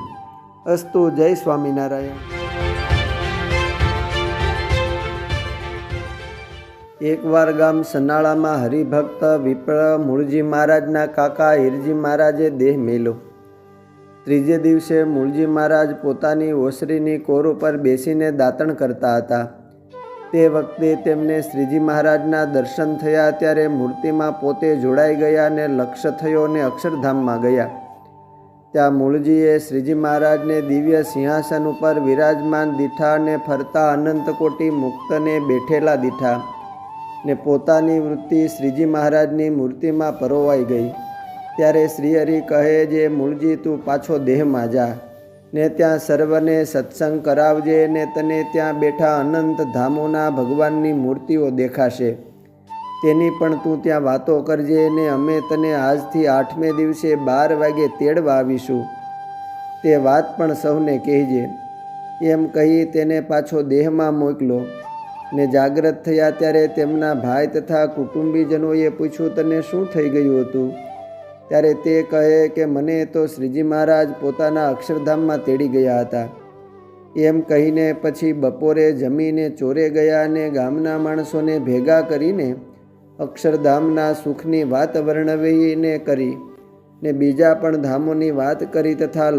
અસ્તુ. જય સ્વામિનારાયણ. એકવાર ગામ સનાળામાં હરિભક્ત વિપ્ર મૂળજી મહારાજના કાકા હિરજી મહારાજે દેહ મેલ્યો. ત્રીજે દિવસે મૂળજી મહારાજ પોતાની ઓસરીની કોર ઉપર બેસીને દાતણ કરતા હતા. તે વખતે તેમને શ્રીજી મહારાજના દર્શન થયા. ત્યારે મૂર્તિમાં પોતે જોડાઈ ગયા અને લક્ષ્ય થયો અને અક્ષરધામમાં ગયા. ત્યાં મૂળજીએ શ્રીજી મહારાજને દિવ્ય સિંહાસન ઉપર વિરાજમાન દીઠા અને ફરતા અનંતકોટી મુક્તને બેઠેલા દીઠા ને પોતાની વૃત્તિ શ્રીજી મહારાજની મૂર્તિમાં પરોવાઈ ગઈ. ત્યારે શ્રીહરિ કહે, જે મૂળજી તું પાછો દેહમાં જા ને ત્યાં સર્વને સત્સંગ કરાવજે ને તને ત્યાં બેઠા અનંત ધામોના ભગવાનની મૂર્તિઓ દેખાશે. તેની પણ તું ત્યાં વાતો કરજે ને અમે તને આજથી 8મે દિવસે 12 વાગે તેડવા આવીશું. તે વાત પણ સૌને કહેજે. એમ કહી તેને પાછો દેહમાં મોકલો ને જાગ્રત થયા ત્યારે તેમના ભાઈ તથા કુટુંબીજનોએ પૂછ્યું, તને શું થઈ ગયું હતું? ત્યારે તે કહે કે મને તો શ્રીજી મહારાજ પોતાના અક્ષરધામમાં તેડી ગયા હતા. એમ કહીને પછી બપોરે જમીને ચોરે ગયા અને ગામના માણસોને ભેગા કરીને અક્ષરધામના સુખની વાત વર્ણવીને કરી ને બીજા પણ ધામોની વાત કરી તથા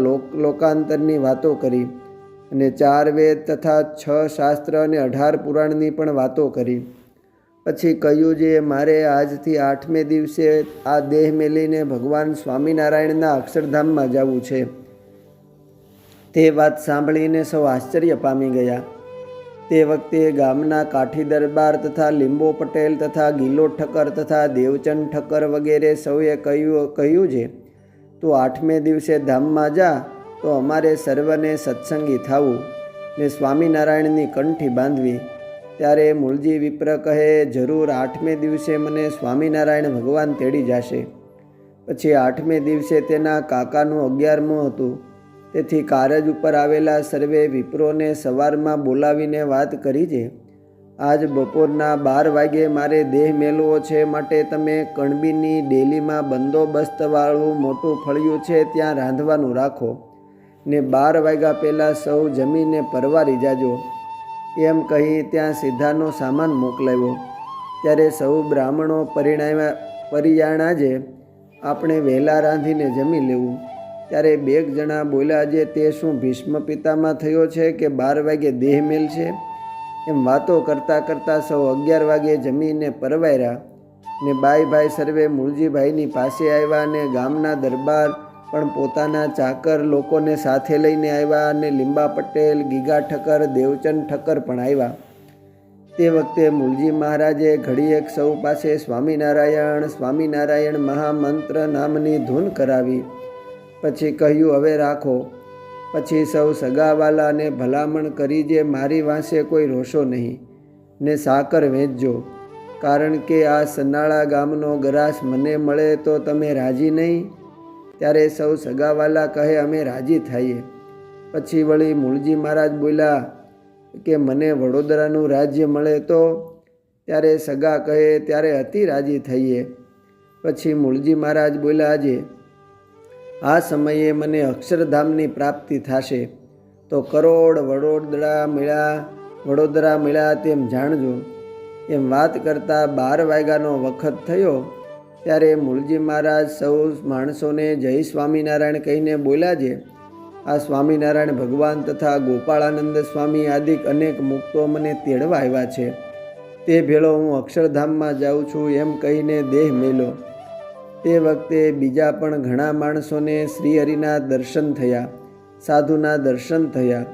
લોકાંતરની વાતો કરી અને 4 વેદ તથા 6 શાસ્ત્ર અને 18 પુરાણની પણ વાતો કરી. પછી કહ્યું, જે મારે આજથી 8મે દિવસે આ દેહ મેલીને ભગવાન સ્વામિનારાયણના અક્ષરધામમાં જવું છે. તે વાત સાંભળીને સૌ આશ્ચર્ય પામી ગયા. તે વખતે ગામના કાઠી દરબાર તથા લીંબો પટેલ તથા ગીલો ઠક્કર તથા દેવચંદ ઠક્કર વગેરે સૌએ કહ્યું છે, તું 8મે દિવસે ધામમાં જા તો અમારે સર્વને સત્સંગી થવું ને સ્વામિનારાયણની કંઠી બાંધવી. ત્યારે મૂળજી વિપ્ર કહે, જરૂર 8મે દિવસે મને સ્વામિનારાયણ ભગવાન તેડી જશે. પછી 8મે દિવસે તેના કાકાનું 11મું હતું. તેથી કારજ ઉપર આવેલા સર્વે વિપ્રોને સવારમાં બોલાવીને વાત કરી છે, આજ બપોરના 12 વાગે મારે દેહ મેળવો છે, માટે તમે કણબીની ડેલીમાં બંદોબસ્તવાળું મોટું ફળિયું છે ત્યાં રાંધવાનું રાખો ને 12 વાગ્યા પહેલાં સૌ જમીને પરવારી જાજો. એમ કહી ત્યાં સીધાનો સામાન મોકલાવ્યો. ત્યારે સૌ બ્રાહ્મણો પરિયાણા જે આપણે વહેલા રાંધીને જમી લેવું. ત્યારે 2 જણા બોલ્યા, જે તે શું ભીષ્મ પિતામાં થયો છે કે 12 વાગે દેહ મેલ છે? એમ વાતો કરતાં કરતાં સૌ 11 વાગે જમીને પરવાર્યા ને ભાઈ સર્વે મૂળજીભાઈની પાસે આવ્યા અને ગામના દરબાર પણ પોતાના ચાકર લોકોને સાથે લઈને આવ્યા અને લીંબા પટેલ, ગીગા ઠક્કર, દેવચંદ ઠક્કર પણ આવ્યા. તે વખતે મૂળજી મહારાજે ઘડીએક સૌ પાસે સ્વામિનારાયણ સ્વામિનારાયણ મહામંત્ર નામની ધૂન કરાવી. પછી કહ્યું, હવે રાખો. પછી સૌ સગાવાલાને ભલામણ કરી, જે મારી વાંસે કોઈ રોશો નહીં ને સાકર વેચજો, કારણ કે આ સનાળા ગામનો ગરાસ મને મળે તો તમે રાજી નહીં? ત્યારે સૌ સગાવાલા કહે, અમે રાજી થઈએ. પછી વળી મૂળજી મહારાજ બોલ્યા કે મને વડોદરાનું રાજ્ય મળે તો? ત્યારે સગા કહે, ત્યારે અતિ રાજી થઈએ. પછી મૂળજી મહારાજ બોલ્યા, આજે આ સમયે મને અક્ષરધામની પ્રાપ્તિ થશે તો કરોડ વડોદરા મળ્યા તેમ જાણજો. એમ વાત કરતાં 12 વાગ્યાનો વખત થયો ત્યારે મૂળજી મહારાજ સૌ માણસોને જય સ્વામિનારાયણ કહીને બોલ્યા છે. આ સ્વામિનારાયણ ભગવાન તથા ગોપાળાનંદ સ્વામી આદિક અનેક મુક્તો મને તેડવા આવ્યા છે. તે ભેળો હું અક્ષરધામમાં જાઉં છું એમ કહીને દેહ મેલ્યો. તે વખતે બીજા પણ ઘણા માણસોને શ્રીહરિના દર્શન થયા, સાધુના દર્શન થયા.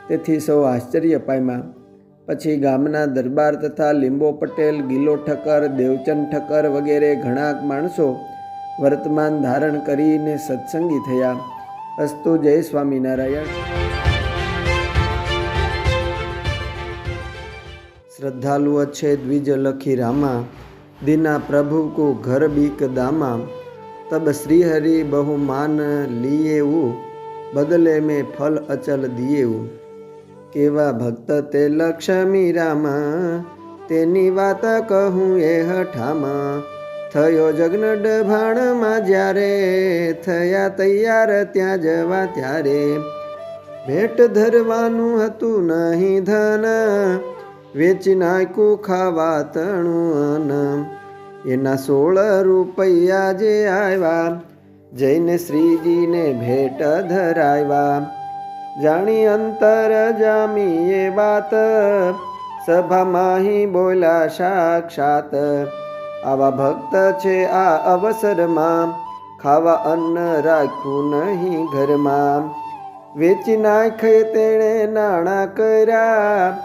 તેથી સૌ આશ્ચર્ય પામ્યા. પછી ગામના દરબાર તથા લીંબો પટેલ, ગિલો ઠક્કર, દેવચંદ ઠક્કર વગેરે ઘણા માણસો વર્તમાન ધારણ કરીને સત્સંગી થયા. અસ્તુ. જય સ્વામિનારાયણ. શ્રદ્ધાલુ અચ્છે દ્વિજ લખી રામા, દીના પ્રભુ કો ઘર બીક દામા. તબ શ્રીહરિ બહુ માન લીએવું, બદલે મેં ફલ અચલ દિયેવું. કેવા ભક્ત તે લક્ષ્મી રામા, તેની વાત કહું એ હઠામાં. થયો જગ્ન ડભાણમાં જ્યારે, થયા તૈયાર ત્યાં જવા ત્યારે. ભેટ ધરવાનું હતું નહીં ધન, વેચી નાખ્યું ખાવા તણું અન્ન. એના 16 રૂપિયા જે આવ્યા, જઈને શ્રીજીને ભેટ ધરાવ્યા. જાણી અંતર જામી એ વાત, સભામાં હી બોલ્યા સાક્ષાત. આવા ભક્ત છે આ અવસરમાં, ખાવા અન્ન રાખ્યું નહીં ઘરમાં. વેચી નાખે તેણે નાણાં કર્યા,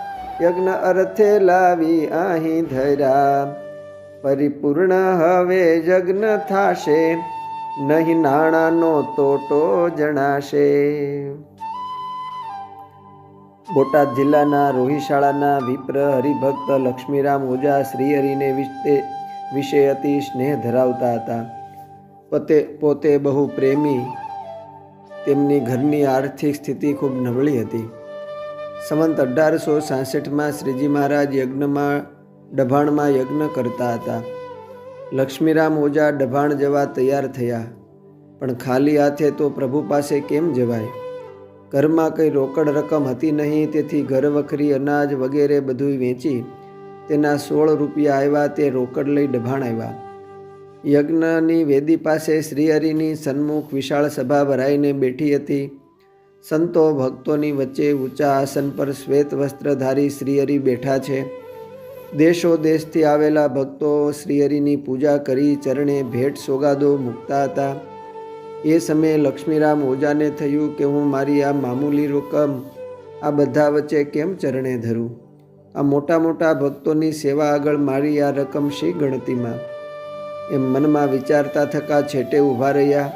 યજ્ઞ અર્થે લાવી અહીં ધર્યા. પરિપૂર્ણ હવે યજ્ઞ થાશે, નહીં નાણાંનો તોટો જણાશે. બોટાદ જિલ્લાના રોહિશાળાના વિપ્ર હરિભક્ત લક્ષ્મીરામ ઓઝા શ્રીહરિને વિશે અતિ સ્નેહ ધરાવતા હતા. પોતે બહુ પ્રેમી. તેમની ઘરની આર્થિક સ્થિતિ ખૂબ નબળી હતી. સંવંત 1866માં શ્રીજી મહારાજ ડભાણમાં યજ્ઞ કરતા હતા. લક્ષ્મીરામ ઓઝા ડભાણ જવા તૈયાર થયા, પણ ખાલી હાથે તો પ્રભુ પાસે કેમ જવાય? ઘરમાં કંઈ રોકડ રકમ હતી નહીં. તેથી ઘરવખરી, અનાજ વગેરે બધું વેચી તેના 16 રૂપિયા આવ્યા તે રોકડ લઈ ડભાણ આવ્યા. યજ્ઞની વેદી પાસે શ્રીહરિની સન્મુખ વિશાળ સભા ભરાઈને બેઠી હતી. સંતો ભક્તોની વચ્ચે ઊંચા આસન પર શ્વેત વસ્ત્રધારી શ્રીહરિ બેઠા છે. દેશો દેશથી આવેલા ભક્તો શ્રીહરિની પૂજા કરી ચરણે ભેટ સોગાદો મૂકતા હતા. એ સમયે લક્ષ્મીરામ ઓઝાને થયું કે હું મારી આ મામૂલી રકમ આ બધા વચ્ચે કેમ ચરણે ધરું? આ મોટા મોટા ભક્તોની સેવા આગળ મારી આ રકમ શી ગણતીમાં? એમ મનમાં વિચારતા થકા છેટે ઊભા રહ્યા.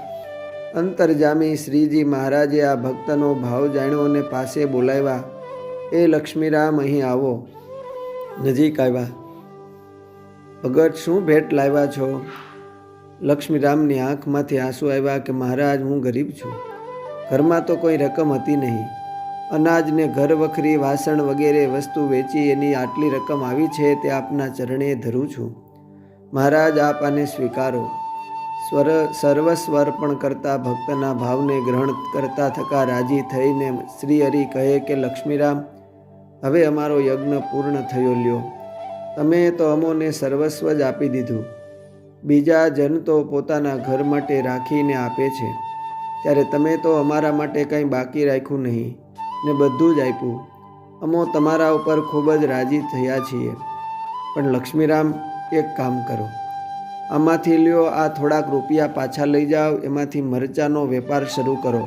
અંતરજામી શ્રીજી મહારાજે આ ભક્તનો ભાવ જાણ્યો અને પાસે બોલાવ્યા. એ લક્ષ્મીરામ, અહીં આવો. નજીક આવ્યા. ભગત, શું ભેટ લાવ્યા છો? લક્ષ્મીરામની આંખમાંથી આંસુ આવ્યા કે મહારાજ, હું ગરીબ છું. ઘરમાં તો કોઈ રકમ હતી નહીં. અનાજને ઘર વખરી, વાસણ વગેરે વસ્તુ વેચી એની આટલી રકમ આવી છે તે આપના ચરણે ધરું છું. મહારાજ, આપ આને સ્વીકારો. સર્વસ્વ અર્પણ કરતા ભક્તના ભાવને ગ્રહણ કરતા થકા રાજી થઈને શ્રીહરિ કહે કે લક્ષ્મીરામ, હવે અમારો યજ્ઞ પૂર્ણ થયો લ્યો. તમે તો અમોને સર્વસ્વ જ આપી દીધું. બીજા જન તો પોતાના ઘર માટે રાખીને આપે છે, ત્યારે તમે તો અમારા માટે કંઈ બાકી રાખ્યું નહીં ને બધું જ આપ્યું. અમો તમારા ઉપર ખૂબ જ રાજી થયા છીએ. પણ લક્ષ્મીરામ, એક કામ કરો. આમાંથી લ્યો આ થોડાક રૂપિયા પાછા લઈ જાઓ. એમાંથી મરચાંનો વેપાર શરૂ કરો.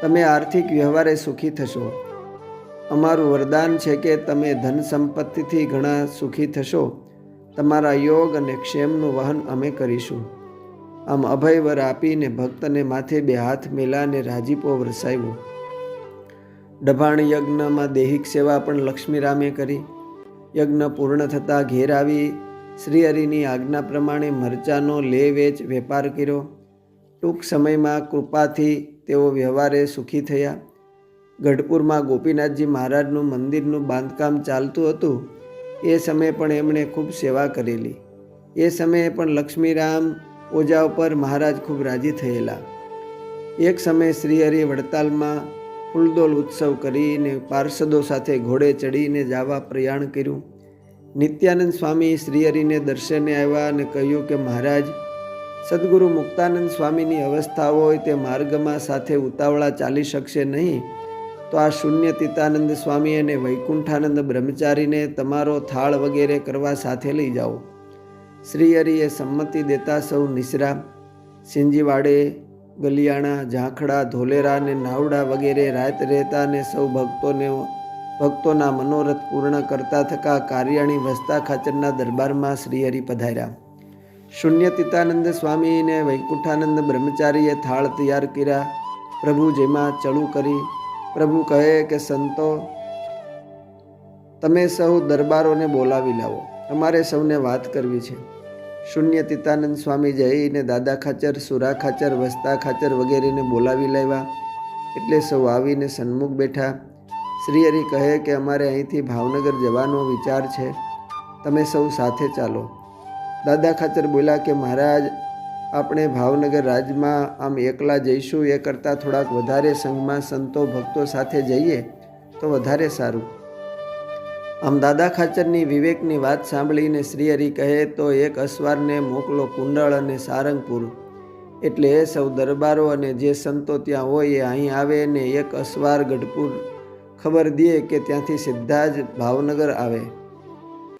તમે આર્થિક વ્યવહારે સુખી થશો. અમારું વરદાન છે કે તમે ધન સંપત્તિથી ઘણા સુખી થશો. તમારા યોગ અને ક્ષેમનું વહન અમે કરીશું. આમ અભયવર આપીને ભક્તને માથે 2 હાથ મેલાને રાજીપો વરસાવ્યો. ડભાણ યજ્ઞમાં દૈહિક સેવા પણ લક્ષ્મીરામે કરી. યજ્ઞ પૂર્ણ થતાં ઘેર આવી શ્રીહરિની આજ્ઞા પ્રમાણે મરચાંનો લે વેચ વેપાર કર્યો. ટૂંક સમયમાં કૃપાથી તેઓ વ્યવહારે સુખી થયા. ગઢપુરમાં ગોપીનાથજી મહારાજનું મંદિરનું બાંધકામ ચાલતું હતું. એ સમયે પણ એમણે ખૂબ સેવા કરેલી. એ સમયે પણ લક્ષ્મીરામ ઓઝા ઉપર મહારાજ ખૂબ રાજી થયેલા. એક સમયે શ્રીહરિ વડતાલમાં ફૂલદોલ ઉત્સવ કરીને પાર્ષદો સાથે ઘોડે ચડીને જવા પ્રયાણ કર્યું. નિત્યાનંદ સ્વામી શ્રીહરિને દર્શને આવ્યા અને કહ્યું કે મહારાજ, સદગુરુ મુક્તાનંદ સ્વામીની અવસ્થા હોય તે માર્ગમાં સાથે ઉતાવળા ચાલી શકશે નહીં, તો આ શૂન્યતીતાનંદ સ્વામી અને વૈકુંઠાનંદ બ્રહ્મચારીને તમારો થાળ વગેરે કરવા સાથે લઈ જાઓ. શ્રીહરિએ સંમતિ દેતા સૌ નિસરા, સિંજીવાડે, ગલિયાણા, ઝાંખડા, ધોલેરા અને નાવડા વગેરે રાત રહેતા અને સૌ ભક્તોના મનોરથ પૂર્ણ કરતા થકા કાર્યાણી વસ્તા ખાચરના દરબારમાં શ્રીહરિ પધાર્યા. શૂન્યતીતાનંદ સ્વામી અને વૈકુંઠાનંદ બ્રહ્મચારીએ થાળ તૈયાર કર્યા. પ્રભુ જેમાં ચડું કરી પ્રભુ કહે કે સંતો, તમે સૌ દરબારોને બોલાવી લાવો, અમારે સૌને વાત કરવી છે. શૂન્યતીતાનંદ સ્વામી જઈને દાદા ખાચર, સુરા ખાચર, વસ્તા ખાચર વગેરેને બોલાવી લાવ્યા. એટલે સૌ આવીને સન્મુખ બેઠા. શ્રીહરિ કહે કે અમારે અહીંથી ભાવનગર જવાનો વિચાર છે, તમે સૌ સાથે ચાલો. દાદા ખાચર બોલ્યા કે મહારાજ, આપણે ભાવનગર રાજમાં આમ એકલા જઈશું એ કરતાં થોડાક વધારે સંઘમાં સંતો ભક્તો સાથે જઈએ તો વધારે સારું. આમ દાદા ખાચરની વિવેકની વાત સાંભળીને શ્રીહરિ કહે તો એક અસવારને મોકલો કુંડળ અને સારંગપુર, એટલે એ સૌ દરબારો અને જે સંતો ત્યાં હોય એ અહીં આવે ને એક અસવાર ગઢપુર ખબર દે કે ત્યાંથી સીધા જ ભાવનગર આવે.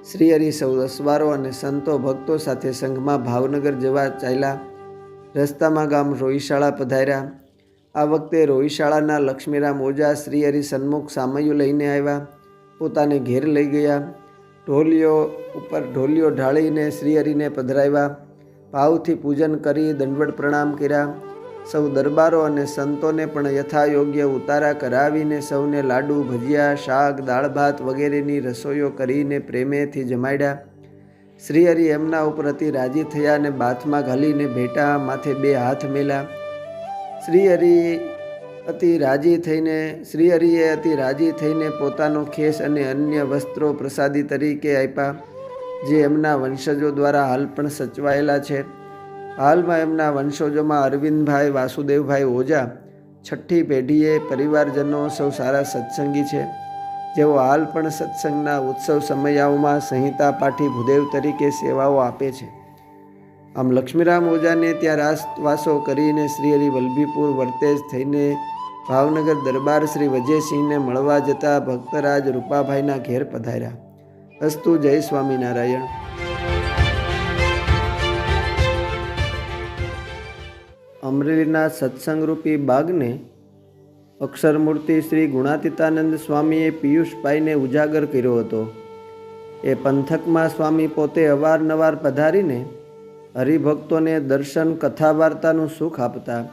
શ્રીહરિ સૌ અસવારો અને સંતો ભક્તો સાથે સંઘમાં ભાવનગર જવા ચાલ્યા. રસ્તામાં ગામ રોહિશાળા પધાર્યા. આ વખતે રોહિશાળાના લક્ષ્મીરામ ઓઝા શ્રીહરિ સન્મુખ સામયું લઈને આવ્યા. પોતાને ઘેર લઈ ગયા. ઢોલિયો ઉપર ઢોલિયો ઢાળીને શ્રીહરિને પધરાવ્યા. ભાવથી પૂજન કરી દંડવત પ્રણામ કર્યા. સૌ દરબારો અને સંતોને પણ યથાયોગ્ય ઉતારા કરાવીને સૌને લાડુ, ભજીયા, શાક, દાળ ભાત વગેરેની રસોઈઓ કરીને પ્રેમેથી જમાડ્યા. શ્રીહરિ એમના ઉપર અતિ રાજી થયા અને બાથમાં ઘાલીને ભેટા, માથે 2 હાથ મેલ્યા. શ્રીહરિએ અતિ રાજી થઈને પોતાનો ખેસ અને અન્ય વસ્ત્રો પ્રસાદી તરીકે આપ્યા, જે એમના વંશજો દ્વારા હાલ પણ સચવાયેલા છે. હાલમાં એમના વંશજોમાં અરવિંદભાઈ, વાસુદેવભાઈ ઓઝા 6ઠ્ઠી પેઢીએ પરિવારજનો સૌ સારા સત્સંગી છે, જેઓ હાલ પણ સત્સંગના ઉત્સવ સમયાઓમાં સંહિતા પાઠી ભૂદેવ તરીકે સેવાઓ આપે છે. આમ લક્ષ્મીરામ ઓઝાને ત્યાં રાસવાસો કરીને શ્રીહરિ વલ્લભીપુર વર્તેજ થઈને ભાવનગર દરબાર શ્રી વજયસિંહને મળવા જતા ભક્તરાજ રૂપાભાઈના ઘેર પધાર્યા. અસ્તુ. જય સ્વામિનારાયણ. અમરેલીના સત્સંગરૂપી બાગને અક્ષરમૂર્તિ શ્રી ગુણાતીતાનંદ સ્વામીએ પિયુષભાઈને ઉજાગર કર્યો હતો. એ પંથકમાં સ્વામી પોતે અવારનવાર પધારીને હરિભક્તોને દર્શન, કથા વાર્તાનું સુખ આપતા.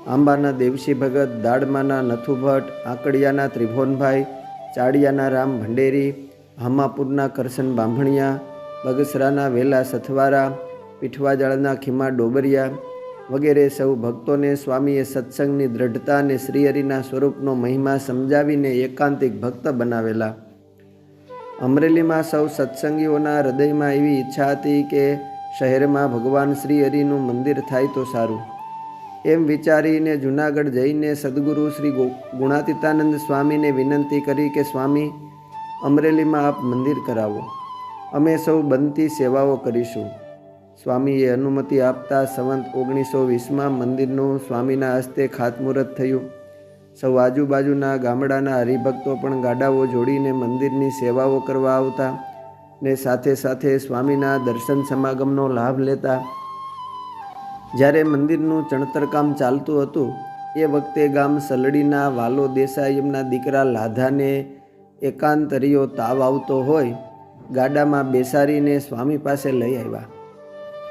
આંબાના દેવસી ભગત, દાડમાના નથુભટ્ટ, આંકડિયાના ત્રિભુવનભાઈ, ચાડિયાના રામ ભંડેરી, હામાપુરના કરશન બાંભણિયા, બગસરાના વેલા સથવારા, પીઠવાજાળના ખીમા ડોબરિયા વગેરે સૌ ભક્તોને સ્વામીએ સત્સંગની દ્રઢતા અને શ્રીહરિના સ્વરૂપનો મહિમા સમજાવીને એકાંતિક ભક્ત બનાવેલા. અમરેલીમાં સૌ સત્સંગીઓના હૃદયમાં એવી ઈચ્છા હતી કે શહેરમાં ભગવાન શ્રીહરિનું મંદિર થાય તો સારું. એમ વિચારીને જૂનાગઢ જઈને સદગુરુ શ્રી ગુણાતીતાનંદ સ્વામીને વિનંતી કરી કે સ્વામી, અમરેલીમાં આપ મંદિર કરાવો, અમે સૌ બનતી સેવાઓ કરીશું. સ્વામીએ અનુમતિ આપતા સંવંત 1920માં મંદિરનું સ્વામીના હસ્તે ખાતમુહૂર્ત થયું. સૌ આજુબાજુના ગામડાના હરિભક્તો પણ ગાડાઓ જોડીને મંદિરની સેવાઓ કરવા આવતા ને સાથે સાથે સ્વામીના દર્શન સમાગમનો લાભ લેતા. જ્યારે મંદિરનું ચણતર કામ ચાલતું હતું એ વખતે ગામ સલડીના વાલો દેસાઈ એમના દીકરા લાધાને એકાંતરીયો તાવ આવતો હોય ગાડામાં બેસાડીને સ્વામી પાસે લઈ આવ્યા.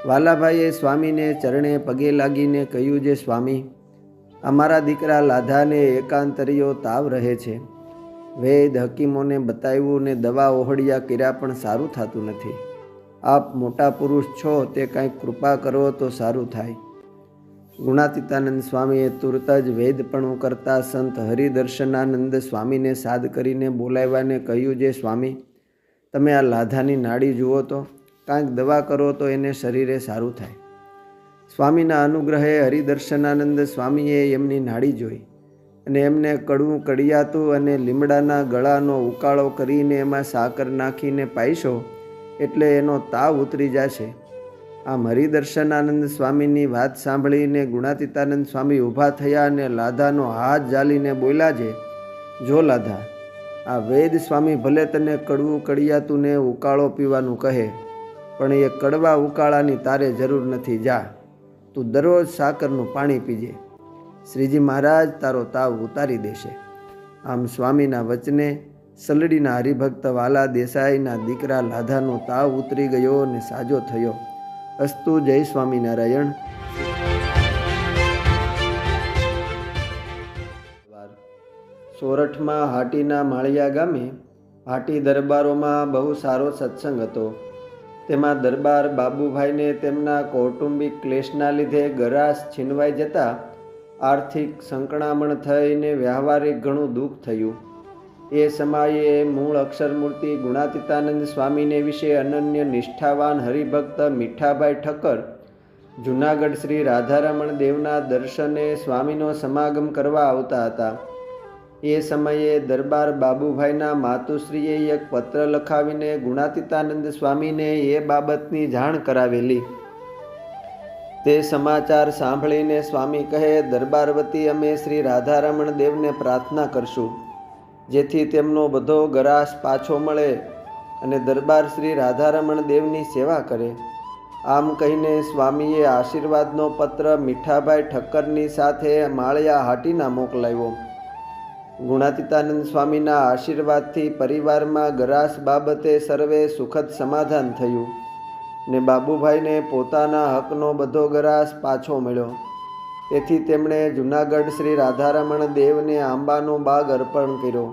વાલાભાઈએ સ્વામીને ચરણે પગે લાગીને કહ્યું, જે સ્વામી, અમારા દીકરા લાધાને એકાંતરીયો તાવ રહે છે. વૈદ હકીમોને બતાવ્યું ને દવા ઓહળિયા કર્યા પણ સારું થતું નથી. આપ મોટા પુરુષ છો, તે કંઈક કૃપા કરો તો સારું થાય. ગુણાતીતાનંદ સ્વામીએ તુરત જ વૈદપણું કરતા સંત હરિદર્શનાનંદ સ્વામીને સાદ કરીને બોલાવ્યાને કહ્યું, જે સ્વામી, તમે આ લાધાની નાડી જુઓ તો કાંઈક દવા કરો તો એને શરીરે સારું થાય. સ્વામીના અનુગ્રહે હરિદર્શનાનંદ સ્વામીએ એમની નાડી જોઈ અને એમને કડવું કડિયાતું અને લીમડાના ગળાનો ઉકાળો કરીને એમાં સાકર નાખીને પાઈશો એટલે એનો તાવ ઉતરી જશે. આમ હરિદર્શનાનંદ સ્વામીની વાત સાંભળીને ગુણાતીતાનંદ સ્વામી ઊભા થયા અને લાધાનો હાથ ઝાલીને બોલ્યા છે, જો લાધા, આ વેદ સ્વામી ભલે તને કડવું કડિયાતું ને ઉકાળો પીવાનું કહે, પણ એ કડવા ઉકાળાની તારે જરૂર નથી. જા, તું દરરોજ સાકરનું પાણી પીજે, શ્રીજી મહારાજ તારો તાવ ઉતારી દેશે. આમ સ્વામીના વચને સલડીના હરિભક્ત વાલા દેસાઈના દીકરા લાધાનો તાવ ઉતરી ગયો અને સાજો થયો. અસ્તુ. જય સ્વામિનારાયણ. સોરઠમાં હાટીના માળિયા ગામે હાટી દરબારોમાં બહુ સારો સત્સંગ હતો. તેમાં દરબાર બાબુભાઈને તેમના કૌટુંબિક ક્લેશના લીધે ગરાસ છીનવાઈ જતા આર્થિક સંકળામણ થઈને વ્યવહારિક ઘણું દુઃખ થયું. એ સમયે મૂળ અક્ષરમૂર્તિ ગુણાતીતાનંદ સ્વામીને વિશે અનન્ય નિષ્ઠાવાન હરિભક્ત મીઠાભાઈ ઠક્કર જૂનાગઢ શ્રી રાધારમણ દેવના દર્શને સ્વામીનો સમાગમ કરવા આવતા હતા. એ સમયે દરબાર બાબુભાઈના માતુશ્રીએ એક પત્ર લખાવીને ગુણાતીતાનંદ સ્વામીને એ બાબતની જાણ કરાવેલી. તે સમાચાર સાંભળીને સ્વામી કહે, દરબાર વતી અમે શ્રી રાધારમણ દેવને પ્રાર્થના કરશું જેથી તેમનો બધો ગરાસ પાછો મળે અને દરબાર શ્રી રાધારમણ દેવની સેવા કરે. આમ કહીને સ્વામીએ આશીર્વાદનો પત્ર મીઠાભાઈ ઠક્કરની સાથે માળિયા હાટીના મોકલાવ્યો. ગુણાતીતાનંદ સ્વામીના આશીર્વાદથી પરિવારમાં ગરાસ બાબતે સર્વે સુખદ સમાધાન થયું ને બાબુભાઈને પોતાના હકનો બધો ગરાસ પાછો મળ્યો. તેથી તેમણે જૂનાગઢ શ્રી રાધારમણ દેવને આંબાનો બાગ અર્પણ કર્યો,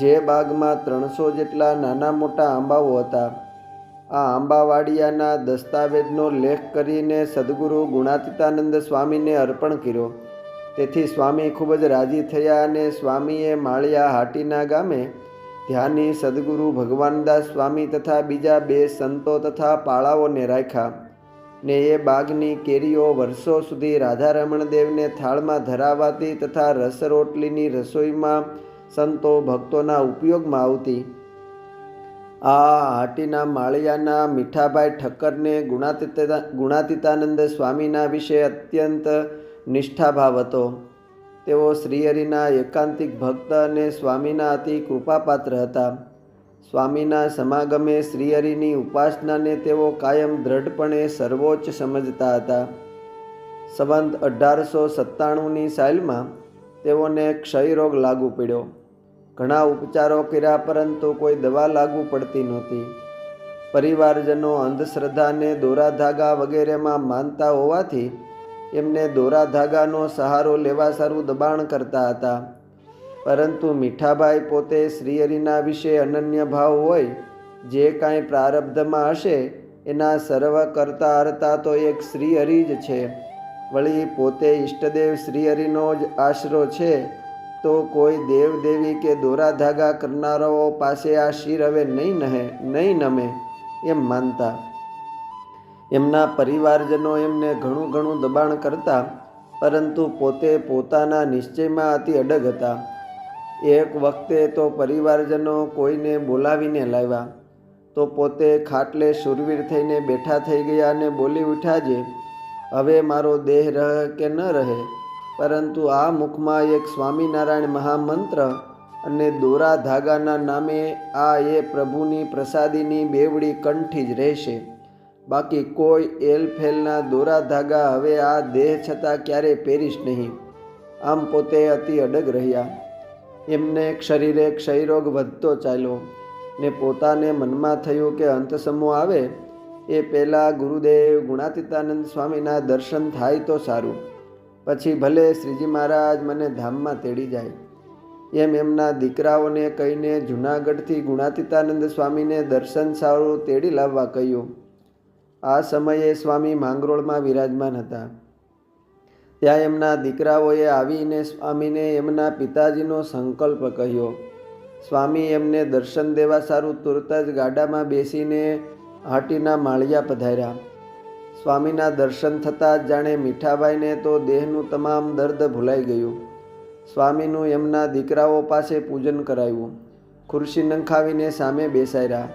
જે બાગમાં 300 જેટલા નાના મોટા આંબાઓ હતા. આ આંબાવાડિયાના દસ્તાવેજનો લેખ કરીને સદગુરુ ગુણાતીતાનંદ સ્વામીને અર્પણ કર્યો. તેથી સ્વામી ખૂબ જ રાજી થયા અને સ્વામીએ માળિયા હાટીના ગામે ધ્યાની સદગુરુ ભગવાનદાસ સ્વામી તથા બીજા 2 સંતો તથા પાળાઓને રાખ્યા ને એ બાગની કેરીઓ વર્ષો સુધી રાધારમણ દેવને થાળમાં ધરાવાતી તથા રસ રોટલીની રસોઈમાં સંતો ભક્તોના ઉપયોગમાં આવતી. આ હાટીના માળિયાના મીઠાભાઈ ઠક્કરને ગુણાતીતાનંદ સ્વામીના વિશે અત્યંત નિષ્ઠાભાવ હતો. તેઓ શ્રીહરિના એકાંતિક ભક્ત અને સ્વામીના અતિ કૃપાપાત્ર હતા. સ્વામીના સમાગમે શ્રીહરિની ઉપાસનાને તેઓ કાયમ દ્રઢપણે સર્વોચ્ચ સમજતા હતા. સંવંત 1897ની સાલમાં તેઓને ક્ષયરોગ લાગુ પડ્યો. ઘણા ઉપચારો કર્યા પરંતુ કોઈ દવા લાગુ પડતી નહોતી. પરિવારજનો અંધશ્રદ્ધાને દોરાધાગા વગેરેમાં માનતા હોવાથી એમને દોરાધાગાનો સહારો લેવા સારું દબાણ કરતા હતા. પરંતુ મીઠાભાઈ પોતે શ્રીહરિના વિશે અનન્ય ભાવ હોય, જે કાંઈ પ્રારબ્ધમાં હશે એના સર્વ કરતા હરતા તો એક શ્રીહરિ જ છે. વળી પોતે ઈષ્ટદેવ શ્રીહરિનો જ આશરો છે, તો કોઈ દેવદેવી કે દોરાધાગા કરનારાઓ પાસે આ શિર હવે નહીં નમે એમ માનતા. એમના પરિવારજનો એમને ઘણું દબાણ કરતા, પરંતુ પોતે પોતાના નિશ્ચયમાં અતિ અડગ હતા. એક વખતે તો પરિવારજનો કોઈને બોલાવીને લાવ્યા તો પોતે ખાટલે શૂરવીર થઈને બેઠા થઈ ગયા અને બોલી ઉઠ્યા છે, હવે મારો દેહ રહે કે ન રહે, પરંતુ આ મુખમાં એક સ્વામિનારાયણ મહામંત્ર અને દોરા ધાગાના નામે આ એ પ્રભુની પ્રસાદીની બેવડી કંઠી જ રહેશે. બાકી કોઈ એલફેલના દોરા ધાગા હવે આ દેહ છતાં ક્યારેય પહેરીશ નહીં. આમ પોતે અતિ અડગ રહ્યા. એમને શરીરે ક્ષયરોગ વધતો ચાલ્યો ને પોતાને મનમાં થયું કે અંત સમૂહ આવે એ પહેલાં ગુરુદેવ ગુણાતીતાનંદ સ્વામીના દર્શન થાય તો સારું, પછી ભલે શ્રીજી મહારાજ મને ધામમાં તેડી જાય. એમ એમના દીકરાઓને કહીને જૂનાગઢથી ગુણાતીતાનંદ સ્વામીને દર્શન સારું તેડી લાવવા કહ્યું. આ સમયે સ્વામી માંગરોળમાં વિરાજમાન હતા. ત્યાં એમના દીકરાઓએ આવીને સ્વામીને એમના પિતાજીનો સંકલ્પ કહ્યો. સ્વામી એમને દર્શન દેવા સારું તુરત જ ગાડામાં બેસીને હાટીના માળિયા પધાર્યા. સ્વામીના દર્શન થતાં જ જાણે મીઠાબાઈને તો દેહનું તમામ દર્દ ભૂલાઈ ગયું. સ્વામીનું એમના દીકરાઓ પાસે પૂજન કરાવ્યું. ખુરશી નંખાવીને સામે બેસાડ્યા.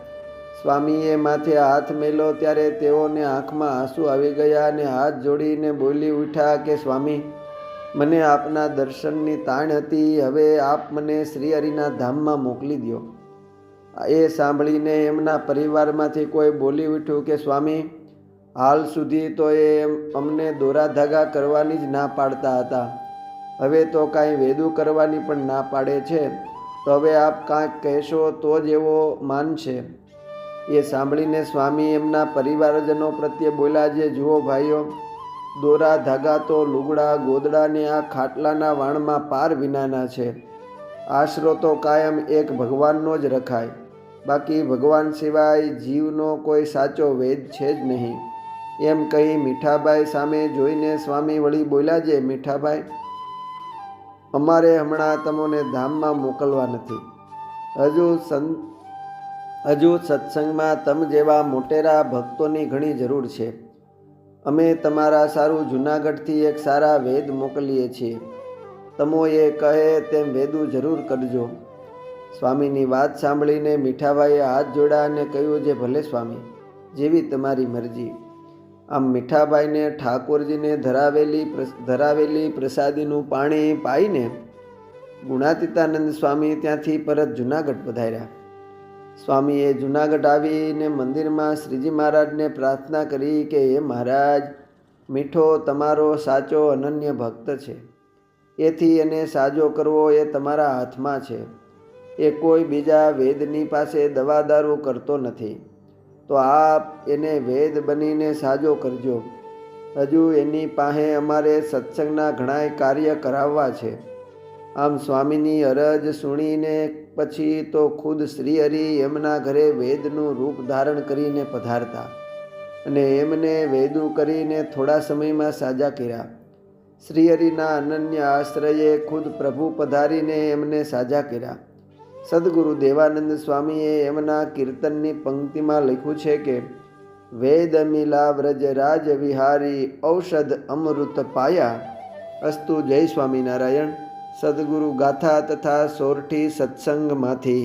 સ્વામીએ માથે હાથ મેલ્યો ત્યારે તેઓને આંખમાં આંસુ આવી ગયા અને હાથ જોડીને બોલી ઉઠ્યા કે સ્વામી, મને આપના દર્શનની તાણ હતી. હવે આપ મને શ્રીહરિના ધામમાં મોકલી દો. એ સાંભળીને એમના પરિવારમાંથી કોઈ બોલી ઉઠ્યું કે સ્વામી, હાલ સુધી તો એ અમને દોરા ધાગા કરવાની જ ના પાડતા હતા. હવે તો કાંઈ વેદું કરવાની પણ ના પાડે છે. તો હવે આપ કાંઈક કહેશો તો જ એવો માનશે. એ સાંભળીને સ્વામી એમના પરિવારજનો પ્રત્યે બોલ્યા, જે જુઓ ભાઈઓ, દોરા ધાગા તો લુગડા ગોદડાને આ ખાટલાના વાણમાં પાર વિનાના છે. આશરો તો કાયમ એક ભગવાનનો જ રખાય. બાકી ભગવાન સિવાય જીવનો કોઈ સાચો વેદ છે જ નહીં. એમ કહી મીઠાબાઈ સામે જોઈને સ્વામી વળી બોલ્યા, જે મીઠાબાઈ, અમારે હમણાં તમને ધામમાં મોકલવા નથી. હજુ સત્સંગમાં તમ જેવા મોટેરા ભક્તોની ઘણી જરૂર છે. અમે તમારા સારું જૂનાગઢથી એક સારા વેદ મોકલીએ છીએ. તમો એ કહે તેમ વેદું જરૂર કરજો. સ્વામીની વાત સાંભળીને મીઠાબાઈએ હાથ જોડ્યા અને કહ્યું, જે ભલે સ્વામી, જેવી તમારી મરજી. આમ મીઠાબાઈને ઠાકોરજીને ધરાવેલી પ્રસાદીનું પાણી પાઈને ગુણાતીતાનંદ સ્વામી ત્યાંથી પરત જૂનાગઢ પધાર્યા. સ્વામીએ જૂનાગઢ આવીને મંદિરમાં શ્રીજી મહારાજને પ્રાર્થના કરી કે હે મહારાજ, મીઠો તમારો સાચો અનન્ય ભક્ત છે. એથી એને સાજો કરવો એ તમારા હાથમાં છે. એ કોઈ બીજા વેદની પાસે દવા દારૂ કરતો નથી. તો આપ એને વેદ બનીને સાજો કરજો. હજુ એની પાસે અમારે સત્સંગના ઘણાય કાર્ય કરાવવા છે. આમ સ્વામીની અરજ સુણીને પછી તો ખુદ શ્રીહરિ એમના ઘરે વેદનું રૂપ ધારણ કરીને પધારતા અને એમને વેદું કરીને થોડા સમયમાં સાજા કર્યા. શ્રીહરિના અનન્ય આશ્રયે ખુદ પ્રભુ પધારીને એમને સાજા કર્યા. સદગુરુ દેવાનંદ સ્વામીએ એમના કીર્તનની પંક્તિમાં લખ્યું છે કે વેદ મિલા વ્રજ રાજ વિહારી ઔષધ અમૃત પાયા. અસ્તુ. જય સ્વામિનારાયણ. સદગુરુ ગાથા તથા સોરઠી સત્સંગમાંથી.